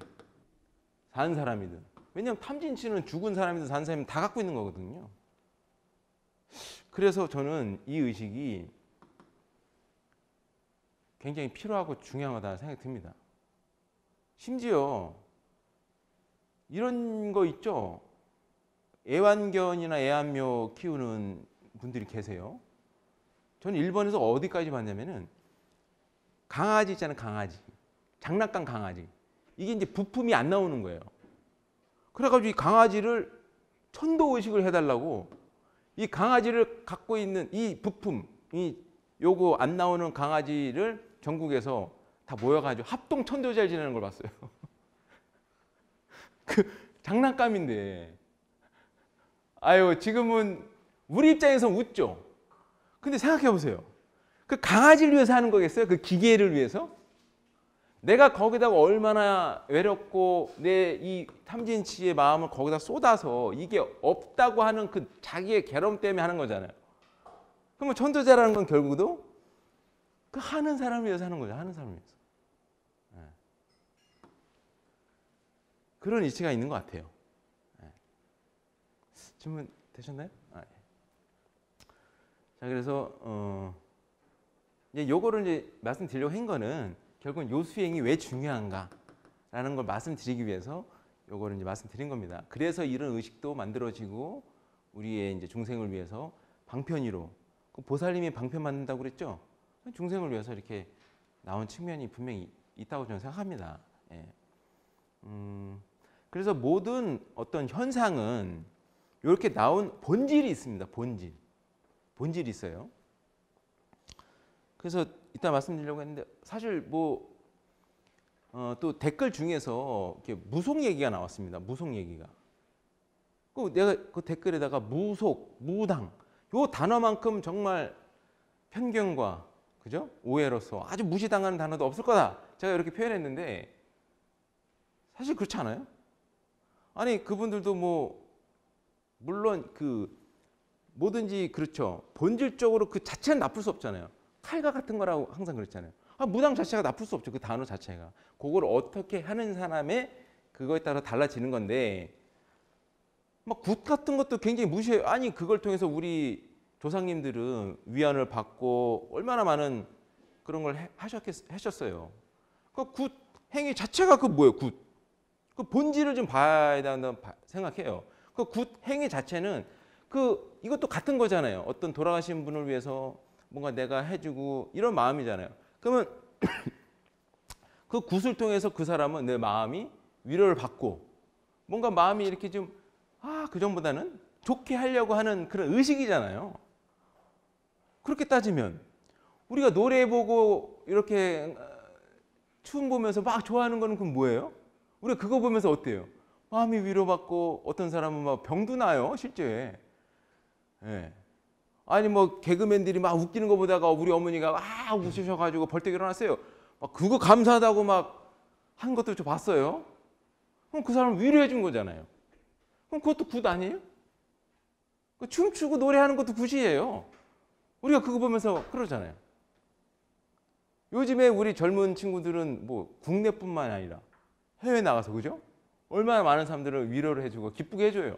산 사람이든. 왜냐하면 탐진치는 죽은 사람이든 산 사람이든 다 갖고 있는 거거든요. 그래서 저는 이 의식이 굉장히 필요하고 중요하다는 생각이 듭니다. 심지어 이런 거 있죠. 애완견이나 애완묘 키우는 분들이 계세요. 저는 일본에서 어디까지 봤냐면은 강아지 있잖아요, 강아지. 장난감 강아지. 이게 이제 부품이 안 나오는 거예요. 그래가지고 이 강아지를 천도의식을 해달라고 이 강아지를 갖고 있는 이 부품, 이 요거 안 나오는 강아지를 전국에서 다 모여가지고 합동 천도제를 지내는 걸 봤어요. 그 장난감인데. 아유, 지금은 우리 입장에서 웃죠. 근데 생각해 보세요. 그 강아지를 위해서 하는 거겠어요? 그 기계를 위해서? 내가 거기다가 얼마나 외롭고 내 이 탐진치의 마음을 거기다 쏟아서 이게 없다고 하는 그 자기의 괴로움 때문에 하는 거잖아요. 그러면 천도제라는 건 결국도 그 하는 사람을 위해서 하는 거죠. 하는 사람을 위해서. 네. 그런 이치가 있는 것 같아요. 네. 질문 되셨나요? 아, 네. 자, 그래서 이제 요거를 이제 말씀드리려고 한 거는 결국은 요 수행이 왜 중요한가라는 걸 말씀드리기 위해서 요거를 이제 말씀드린 겁니다. 그래서 이런 의식도 만들어지고 우리의 이제 중생을 위해서 방편이로 그 보살님이 방편 만든다고 그랬죠? 중생을 위해서 이렇게 나온 측면이 분명히 있다고 저는 생각합니다. 예. 그래서 모든 어떤 현상은 이렇게 나온 본질이 있습니다. 본질이 있어요. 그래서 이따 말씀드리려고 했는데 사실 뭐 또 댓글 중에서 이렇게 무속 얘기가 나왔습니다. 무속 얘기가. 내가 그 댓글에다가 무속, 무당 요 단어만큼 정말 편견과 그죠? 오해로서 아주 무시당하는 단어도 없을 거다. 제가 이렇게 표현했는데 사실 그렇지 않아요? 아니 그분들도 뭐 물론 그 뭐든지 그렇죠. 본질적으로 그 자체는 나쁠 수 없잖아요. 칼과 같은 거라고 항상 그랬잖아요. 무당 자체가 나쁠 수 없죠. 그 단어 자체가. 그걸 어떻게 하는 사람의 그거에 따라 달라지는 건데 막 굿 같은 것도 굉장히 무시해요. 아니 그걸 통해서 우리 조상님들은 위안을 받고 얼마나 많은 그런 걸 하셨어요. 그 굿 행위 자체가 그 뭐예요? 굿. 그 본질을 좀 봐야 된다고 생각해요. 그 굿 행위 자체는 그 이것도 같은 거잖아요. 어떤 돌아가신 분을 위해서 뭔가 내가 해주고 이런 마음이잖아요. 그러면 그 굿을 통해서 그 사람은 내 마음이 위로를 받고 뭔가 마음이 이렇게 좀 그전보다는 좋게 하려고 하는 그런 의식이잖아요. 그렇게 따지면 우리가 노래 보고 이렇게 춤 보면서 막 좋아하는 거는 그럼 뭐예요? 우리가 그거 보면서 어때요? 마음이 위로받고 어떤 사람은 막 병도 나요, 실제. 예. 아니 뭐 개그맨들이 막 웃기는 거 보다가 우리 어머니가 웃으셔가지고 벌떡 일어났어요. 막 그거 감사하다고 막 한 것도 저 봤어요. 그럼 그 사람을 위로해 준 거잖아요. 그럼 그것도 굿 아니에요? 춤추고 노래하는 것도 굿이에요. 우리가 그거 보면서 그러잖아요. 요즘에 우리 젊은 친구들은 뭐 국내뿐만 아니라 해외 나가서 그죠? 얼마나 많은 사람들을 위로를 해주고 기쁘게 해줘요.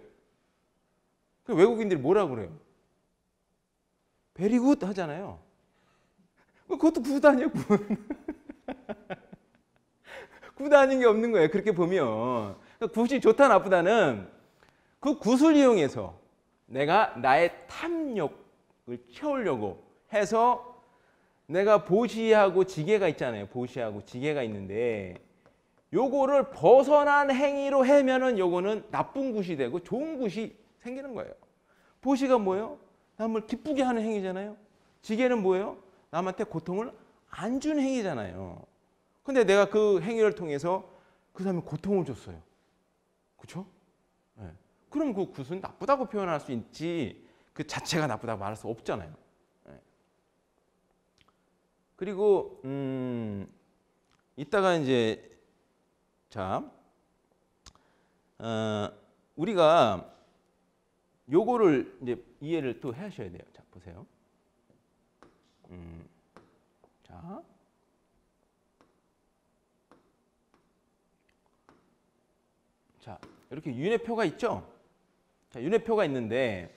그 외국인들이 뭐라고 그래요? 베리 굿 하잖아요. 그것도 굿 아니에요? 굿 아닌 게 없는 거예요. 그렇게 보면. 굿이 좋다 나쁘다는 그 굿을 이용해서 내가 나의 탐욕을 채우려고 해서 내가 보시하고 지게가 있잖아요. 보시하고 지게가 있는데 요거를 벗어난 행위로 하면은 요거는 나쁜 굿이 되고 좋은 굿이 생기는 거예요. 보시가 뭐예요? 남을 기쁘게 하는 행위잖아요. 지게는 뭐예요? 남한테 고통을 안 준 행위잖아요. 근데 내가 그 행위를 통해서 그 사람이 고통을 줬어요. 그렇죠? 네. 그럼 그 굿은 나쁘다고 표현할 수 있지 그 자체가 나쁘다고 말할 수 없잖아요. 네. 그리고 이따가 이제 자 우리가 요거를 이제 이해를 또 하셔야 돼요. 자 보세요. 자 이렇게 윤회표가 있죠. 자 윤회표가 있는데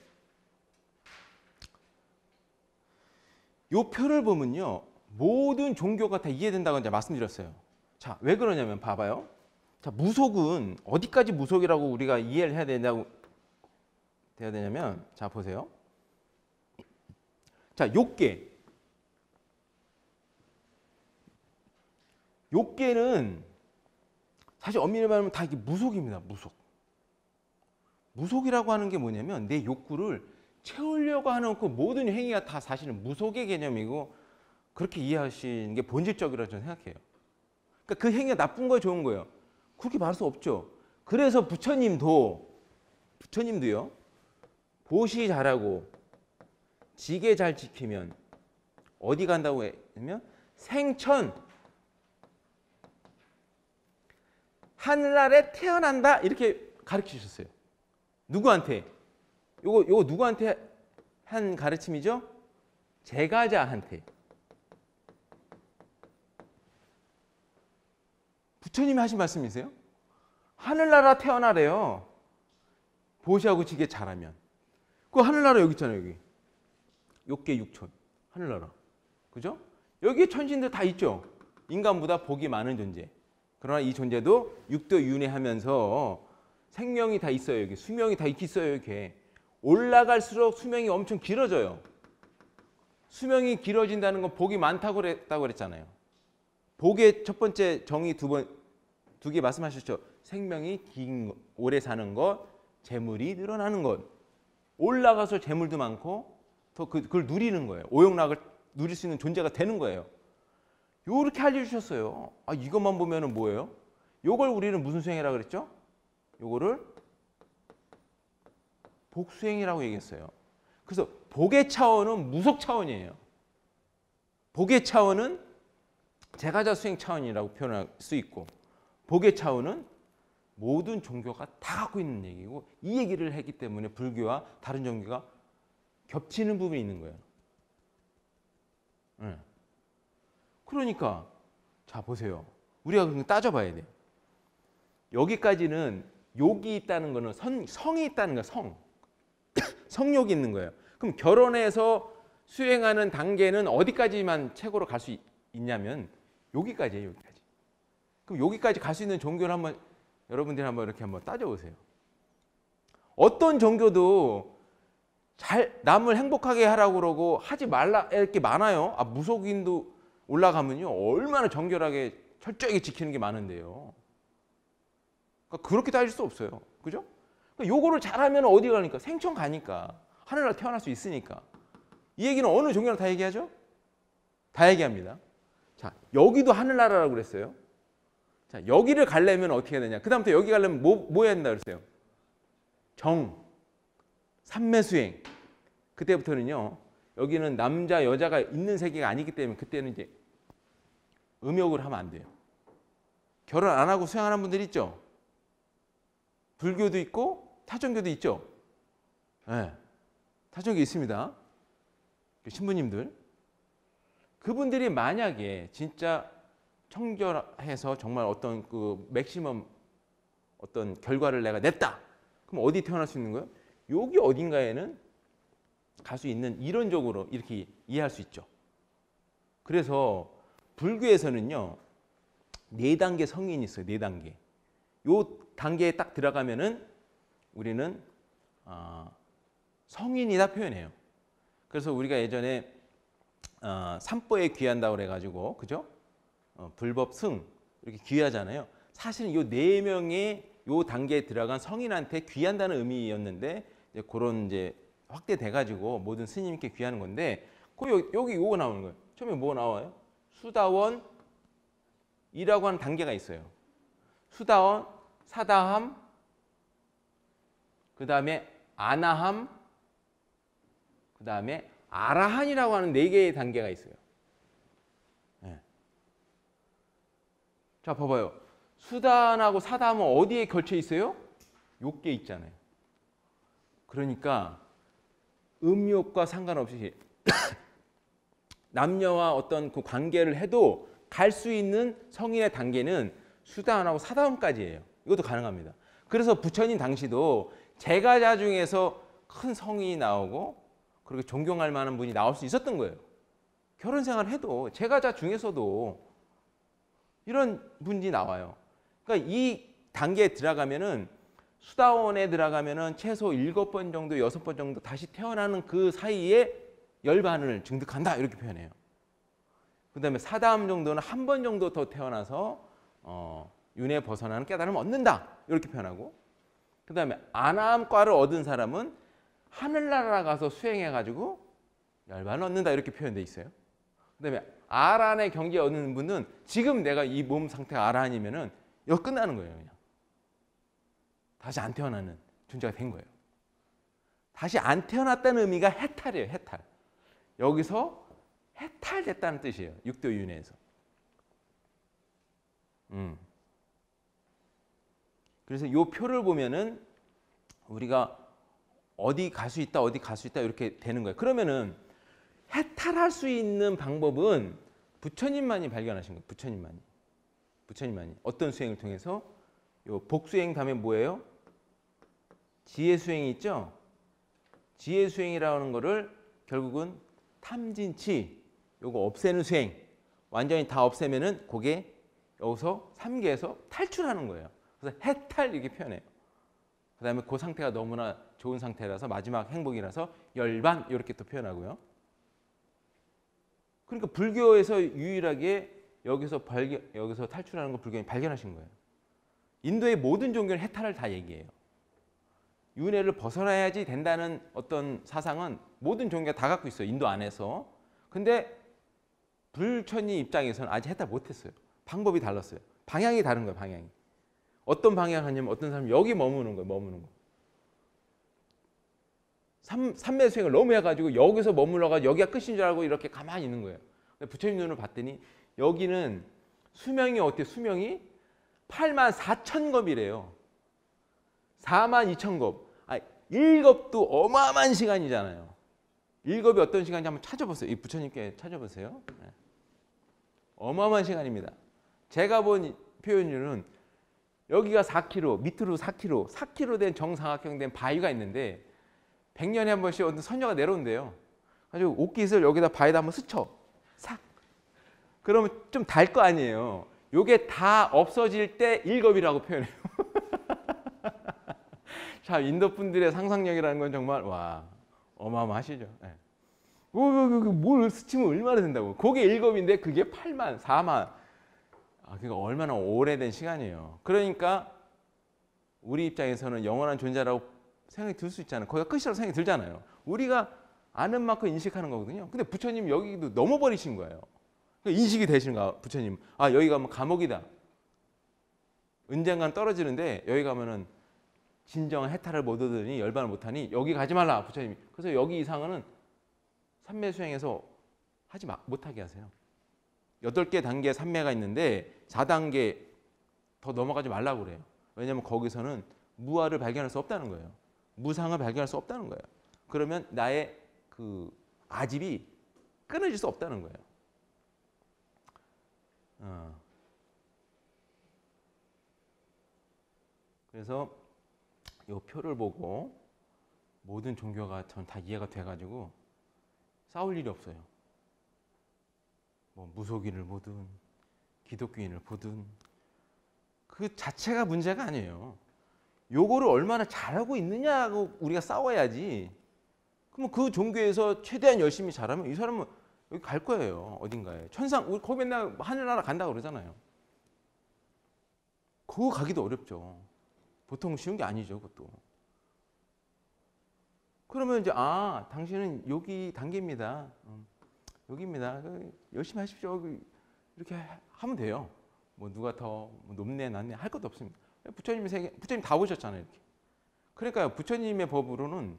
요 표를 보면요 모든 종교가 다 이해된다고 이제 말씀드렸어요. 자 왜 그러냐면 봐봐요. 자 무속은 어디까지 무속이라고 우리가 이해를 해야 되냐면 자 보세요. 자 욕계 욕계는 사실 엄밀히 말하면 다 이게 무속입니다. 무속. 무속이라고 하는 게 뭐냐면 내 욕구를 채우려고 하는 그 모든 행위가 다 사실은 무속의 개념이고 그렇게 이해하시는 게 본질적이라고 저는 생각해요. 그러니까 그 행위가 나쁜 거예요, 좋은 거예요? 그렇게 말할 수 없죠. 그래서 부처님도요. 보시 잘하고 지게 잘 지키면 어디 간다고 하면 생천 하늘나라에 태어난다 이렇게 가르치셨어요. 누구한테? 요거 누구한테 한 가르침이죠? 제가자한테. 부처님이 하신 말씀이세요? 하늘나라 태어나래요. 보시하고 지게 잘하면. 그 하늘나라 여기 있잖아요. 여기. 욕계 육천. 하늘나라. 그죠? 여기 천신들 다 있죠. 인간보다 복이 많은 존재. 그러나 이 존재도 육도윤회하면서 생명이 다 있어요. 여기 수명이 다 있어요. 이렇게 올라갈수록 수명이 엄청 길어져요. 수명이 길어진다는 건 복이 많다고 그랬잖아요. 복의 첫 번째 정의 두 개 말씀하셨죠. 생명이 오래 사는 것, 재물이 늘어나는 것. 올라가서 재물도 많고 더 그걸 누리는 거예요. 오용락을 누릴 수 있는 존재가 되는 거예요. 요렇게 알려주셨어요. 아, 이것만 보면은 뭐예요? 요걸 우리는 무슨 수행이라고 그랬죠? 요거를 복수행이라고 얘기했어요. 그래서 복의 차원은 무속 차원이에요. 복의 차원은 제가자 수행 차원이라고 표현할 수 있고 복의 차원은 모든 종교가 다 갖고 있는 얘기고 이 얘기를 했기 때문에 불교와 다른 종교가 겹치는 부분이 있는 거예요. 네. 그러니까 자 보세요. 우리가 그럼 따져봐야 돼. 여기까지는 욕이 있다는 거는 성이 있다는 거야. 성욕이 있는 거예요. 그럼 결혼해서 수행하는 단계는 어디까지만 최고로 갈 수 있냐면 여기까지예요. 여기까지. 그럼 여기까지 갈 수 있는 종교를 한번 여러분들이 한번 이렇게 한번 따져보세요. 어떤 종교도 잘 남을 행복하게 하라고 그러고 하지 말라 이렇게 많아요. 아, 무속인도 올라가면요 얼마나 정결하게 철저하게 지키는 게 많은데요. 그러니까 그렇게 따질 수 없어요. 그죠? 그러니까 요거를 잘하면 어디 가니까 생천 가니까 하늘나라 태어날 수 있으니까. 이 얘기는 어느 종교나 다 얘기하죠? 다 얘기합니다. 자, 여기도 하늘나라라고 그랬어요. 자, 여기를 가려면 어떻게 해야 되냐? 그다음부터 여기 가려면 뭐 해야 된다 그랬어요? 삼매수행. 그때부터는요. 여기는 남자 여자가 있는 세계가 아니기 때문에 그때는 이제 음욕을 하면 안 돼요. 결혼 안 하고 수행하는 분들 있죠? 불교도 있고 타종교도 있죠? 네. 타종교 있습니다. 신부님들. 그분들이 만약에 진짜 청결해서 정말 어떤 그 맥시멈 어떤 결과를 내가 냈다. 그럼 어디 태어날 수 있는 거예요? 여기 어딘가에는 갈 수 있는 이론적으로 이렇게 이해할 수 있죠. 그래서 불교에서는요. 4단계 성인이 있어요. 4단계. 요 단계에 딱 들어가면은 우리는 성인이다 표현해요. 그래서 우리가 예전에 삼보에 귀한다고 그래가지고 그죠? 불법 승 이렇게 귀하잖아요. 사실은 요 4명의 요 단계에 들어간 성인한테 귀한다는 의미였는데 이제 그런 이제 확대돼가지고 모든 스님께 귀하는 건데 여기 요거 나오는 거예요. 처음에 뭐 나와요? 수다원이라고 하는 단계가 있어요. 수다원, 사다함, 그 다음에 아나함, 그 다음에 아라한이라고 하는 4개의 단계가 있어요. 네. 자, 봐봐요. 수단하고 사담은 어디에 걸쳐 있어요? 욕계 있잖아요. 그러니까 음욕과 상관없이 남녀와 어떤 그 관계를 해도 갈 수 있는 성인의 단계는 수단하고 사담까지예요. 이것도 가능합니다. 그래서 부처님 당시도 제가자 중에서 큰 성인이 나오고 그렇게 존경할 만한 분이 나올 수 있었던 거예요. 결혼 생활을 해도 제가자 중에서도 이런 분이 나와요. 그러니까 이 단계에 들어가면은 수다원에 들어가면은 최소 7번 정도, 6번 정도 다시 태어나는 그 사이에 열반을 증득한다 이렇게 표현해요. 그다음에 사다음 정도는 한 번 정도 더 태어나서 윤회 벗어나는 깨달음을 얻는다. 이렇게 표현하고, 그다음에 아나함과를 얻은 사람은 하늘나라 가서 수행해가지고 열반을 얻는다. 이렇게 표현돼 있어요. 그다음에 아란의 경지에 얻는 분은 지금 내가 이 몸 상태가 아란이면은 이거 끝나는 거예요. 그냥 다시 안 태어나는 존재가 된 거예요. 다시 안 태어났다는 의미가 해탈이에요. 해탈. 여기서 해탈됐다는 뜻이에요. 육도 윤회에서. 그래서 이 표를 보면은 우리가 어디 갈 수 있다, 어디 갈 수 있다 이렇게 되는 거예요. 그러면은 해탈할 수 있는 방법은 부처님만이 발견하신 거예요. 부처님만이 어떤 수행을 통해서 요 복수행 다음에 뭐예요? 지혜 수행이 있죠. 지혜 수행이라는 거를 결국은 탐진치 요거 없애는 수행 완전히 다 없애면은 그게 여기서 삼계에서 탈출하는 거예요. 그래서 해탈 이렇게 표현해요. 그다음에 그 상태가 너무나 좋은 상태라서 마지막 행복이라서 열반 이렇게 또 표현하고요. 그러니까 불교에서 유일하게 여기서 탈출하는 거 불교인이 발견하신 거예요. 인도의 모든 종교는 해탈을 다 얘기해요. 윤회를 벗어나야지 된다는 어떤 사상은 모든 종교가 다 갖고 있어요. 인도 안에서. 근데 불천이 입장에서는 아직 해탈 못했어요. 방법이 달랐어요. 방향이 다른 거예요. 방향이. 어떤 방향을 하냐면 어떤 사람이 여기 머무는 거예요. 머무는 거. 삼매 수행을 너무 해가지고 여기서 머물러가지고 여기가 끝인 줄 알고 이렇게 가만히 있는 거예요. 근데 부처님 눈을 봤더니 여기는 수명이 어때요? 수명이 84,000겁이래요. 42,000겁. 1겁도 어마어마한 시간이잖아요. 1겁이 어떤 시간인지 한번 찾아보세요. 이 부처님께 찾아보세요. 네. 어마어마한 시간입니다. 제가 본 표현으로는 여기가 4km, 밑으로 4km, 4km 된 정사각형 된 바위가 있는데 100년에 한 번씩 어떤 선녀가 내려온대요. 가지고 옷깃을 여기다 바위에다 한번 스쳐. 싹. 그러면 좀 달 거 아니에요. 요게 다 없어질 때 1겁이라고 표현해요. 자, 인도 분들의 상상력이라는 건 정말 와 어마어마하시죠. 네. 뭘 스치면 얼마나 된다고. 그게 1겁인데 그게 8만, 4만. 그러니까 얼마나 오래된 시간이에요. 그러니까 우리 입장에서는 영원한 존재라고 생각이 들 수 있잖아요. 거기가 끝이라고 생각이 들잖아요. 우리가 아는 만큼 인식하는 거거든요. 근데 부처님 여기도 넘어버리신 거예요. 그러니까 인식이 되시는 거야. 부처님. 여기 가면 감옥이다. 언젠간 떨어지는데 여기 가면은 진정한 해탈을 못 얻으니 열반을 못하니 여기 가지 말라 부처님이. 그래서 여기 이상은 삼매 수행에서 못하게 하세요. 8개 단계 삼매가 있는데 4단계 더 넘어가지 말라고 그래요. 왜냐하면 거기서는 무아를 발견할 수 없다는 거예요. 무상을 발견할 수 없다는 거예요. 그러면 나의 그 아집이 끊어질 수 없다는 거예요. 그래서 이 표를 보고 모든 종교가 전 다 이해가 돼가지고 싸울 일이 없어요. 뭐 무속인을 보든 기독교인을 보든 그 자체가 문제가 아니에요. 요거를 얼마나 잘하고 있느냐고 우리가 싸워야지. 그러면 그 종교에서 최대한 열심히 잘하면 이 사람은 여기 갈 거예요. 어딘가에. 천상, 우리 거기 맨날 하늘나라 간다고 그러잖아요. 그거 가기도 어렵죠. 보통 쉬운 게 아니죠, 그것도. 그러면 이제 당신은 여기 단계입니다. 여기입니다. 열심히 하십시오. 이렇게 하면 돼요. 뭐 누가 더 높네 낮네 할 것도 없습니다. 부처님 다 오셨잖아요. 이렇게. 그러니까 부처님의 법으로는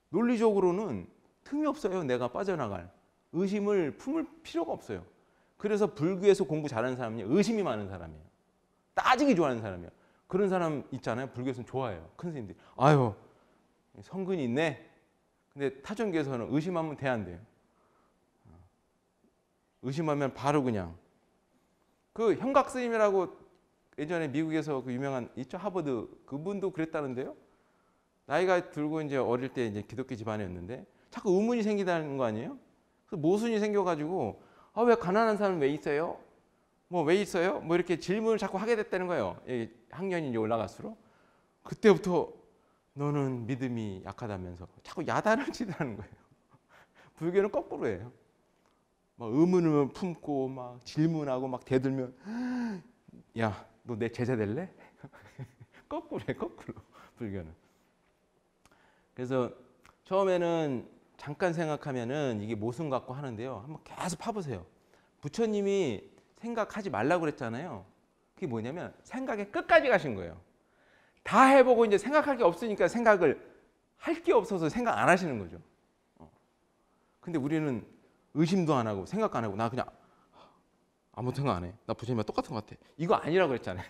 논리적으로는 틈이 없어요. 내가 빠져나갈 의심을 품을 필요가 없어요. 그래서 불교에서 공부 잘하는 사람이 의심이 많은 사람이에요. 따지기 좋아하는 사람이에요. 그런 사람 있잖아요. 불교에서는 좋아해요. 큰 스님들이. 아유 성근이 있네. 근데 타종교에서는 의심하면 대안돼요. 의심하면 바로 그냥. 그 형각 스님이라고 예전에 미국에서 그 유명한 있죠, 하버드. 그분도 그랬다는데요. 나이가 들고 이제 어릴 때 이제 기독교 집안이었는데 자꾸 의문이 생기다는 거 아니에요? 그래서 모순이 생겨가지고 왜 가난한 사람 왜 있어요? 뭐 왜 있어요? 뭐 이렇게 질문을 자꾸 하게 됐다는 거예요. 학년이 이제 올라갈수록. 그때부터 너는 믿음이 약하다면서 자꾸 야단을 치더라는 거예요. 불교는 거꾸로예요. 막 의문을 품고 막 질문하고 막 대들면 야, 너 내 제자 될래? 거꾸로 해, 거꾸로. 불교는. 그래서 처음에는 잠깐 생각하면은 이게 모순 같고 하는데요. 한번 계속 파보세요. 부처님이 생각하지 말라고 그랬잖아요. 그게 뭐냐면 생각에 끝까지 가신 거예요. 다 해보고 이제 생각할 게 없으니까 생각을 할 게 없어서 생각 안 하시는 거죠. 근데 우리는 의심도 안 하고 생각도 안 하고 나 그냥 아무 생각 안 해. 나 부처님이랑 똑같은 것 같아. 이거 아니라고 그랬잖아요.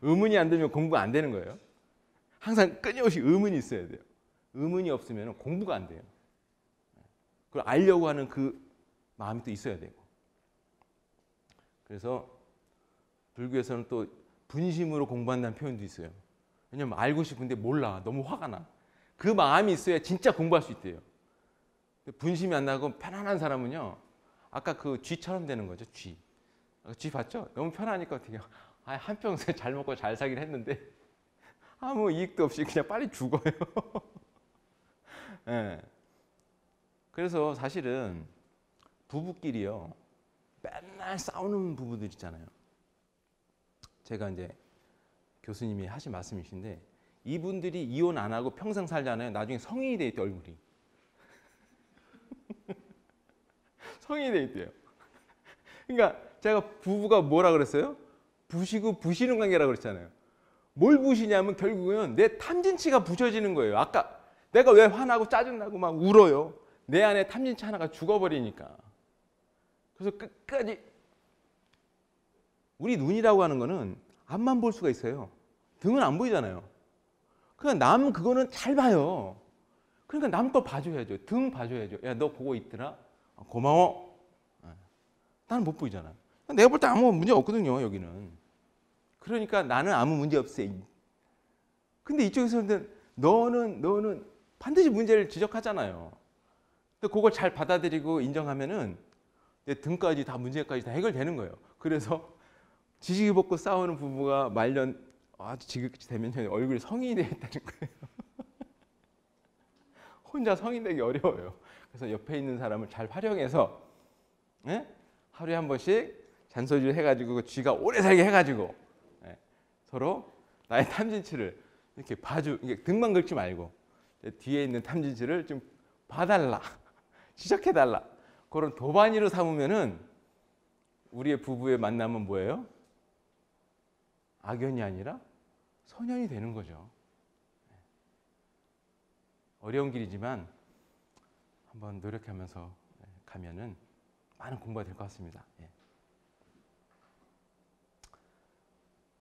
의문이 안 들면 공부가 안 되는 거예요. 항상 끊임없이 의문이 있어야 돼요. 의문이 없으면 공부가 안 돼요. 그걸 알려고 하는 그 마음이 또 있어야 되고. 그래서 불교에서는 또 분심으로 공부한다는 표현도 있어요. 왜냐면 알고 싶은데 몰라. 너무 화가 나. 그 마음이 있어야 진짜 공부할 수 있대요. 분심이 안 나고 편안한 사람은요. 아까 그 쥐처럼 되는 거죠. 쥐. 쥐 봤죠? 너무 편하니까 어떻게 한평생 잘 먹고 잘 살긴 했는데 아무 이익도 없이 그냥 빨리 죽어요. 네. 그래서 사실은 부부끼리요. 맨날 싸우는 부부들 있잖아요. 제가 이제 교수님이 하신 말씀이신데 이분들이 이혼 안 하고 평생 살잖아요. 나중에 성인이 돼 있대 얼굴이. 성인이 돼 있대요. 그러니까 제가 부부가 뭐라 그랬어요? 부시고 부시는 관계라고 그랬잖아요. 뭘 부시냐면 결국은 내 탐진치가 부셔지는 거예요. 아까 내가 왜 화나고 짜증나고 막 울어요. 내 안에 탐진치 하나가 죽어버리니까. 그래서 끝까지 우리 눈이라고 하는 거는 앞만 볼 수가 있어요. 등은 안 보이잖아요. 그러니까 남 그거는 잘 봐요. 그러니까 남 거 봐줘야죠. 등 봐줘야죠. 야, 너 보고 있더라? 고마워. 나는 못 보이잖아. 내가 볼 때 아무 문제 없거든요. 여기는. 그러니까 나는 아무 문제 없어. 근데 이쪽에서는 너는 반드시 문제를 지적하잖아요. 근데 그걸 잘 받아들이고 인정하면은 내 등까지 다 문제까지 다 해결되는 거예요. 그래서 지지기 볶고 싸우는 부부가 말년 아주 지극히 되면 얼굴이 성인이 되어 있다는 거예요. 혼자 성인 되기 어려워요. 그래서 옆에 있는 사람을 잘 활용해서 하루에 한 번씩 잔소리를 해가지고 그 쥐가 오래 살게 해가지고 서로 나의 탐진치를 이렇게 이게 등만 긁지 말고 뒤에 있는 탐진치를 좀 봐달라, 지적해달라. 그런 도반이로 삼으면은 우리의 부부의 만남은 뭐예요? 악연이 아니라 선연이 되는 거죠. 어려운 길이지만 한번 노력하면서 가면은 많은 공부가 될 것 같습니다. 예.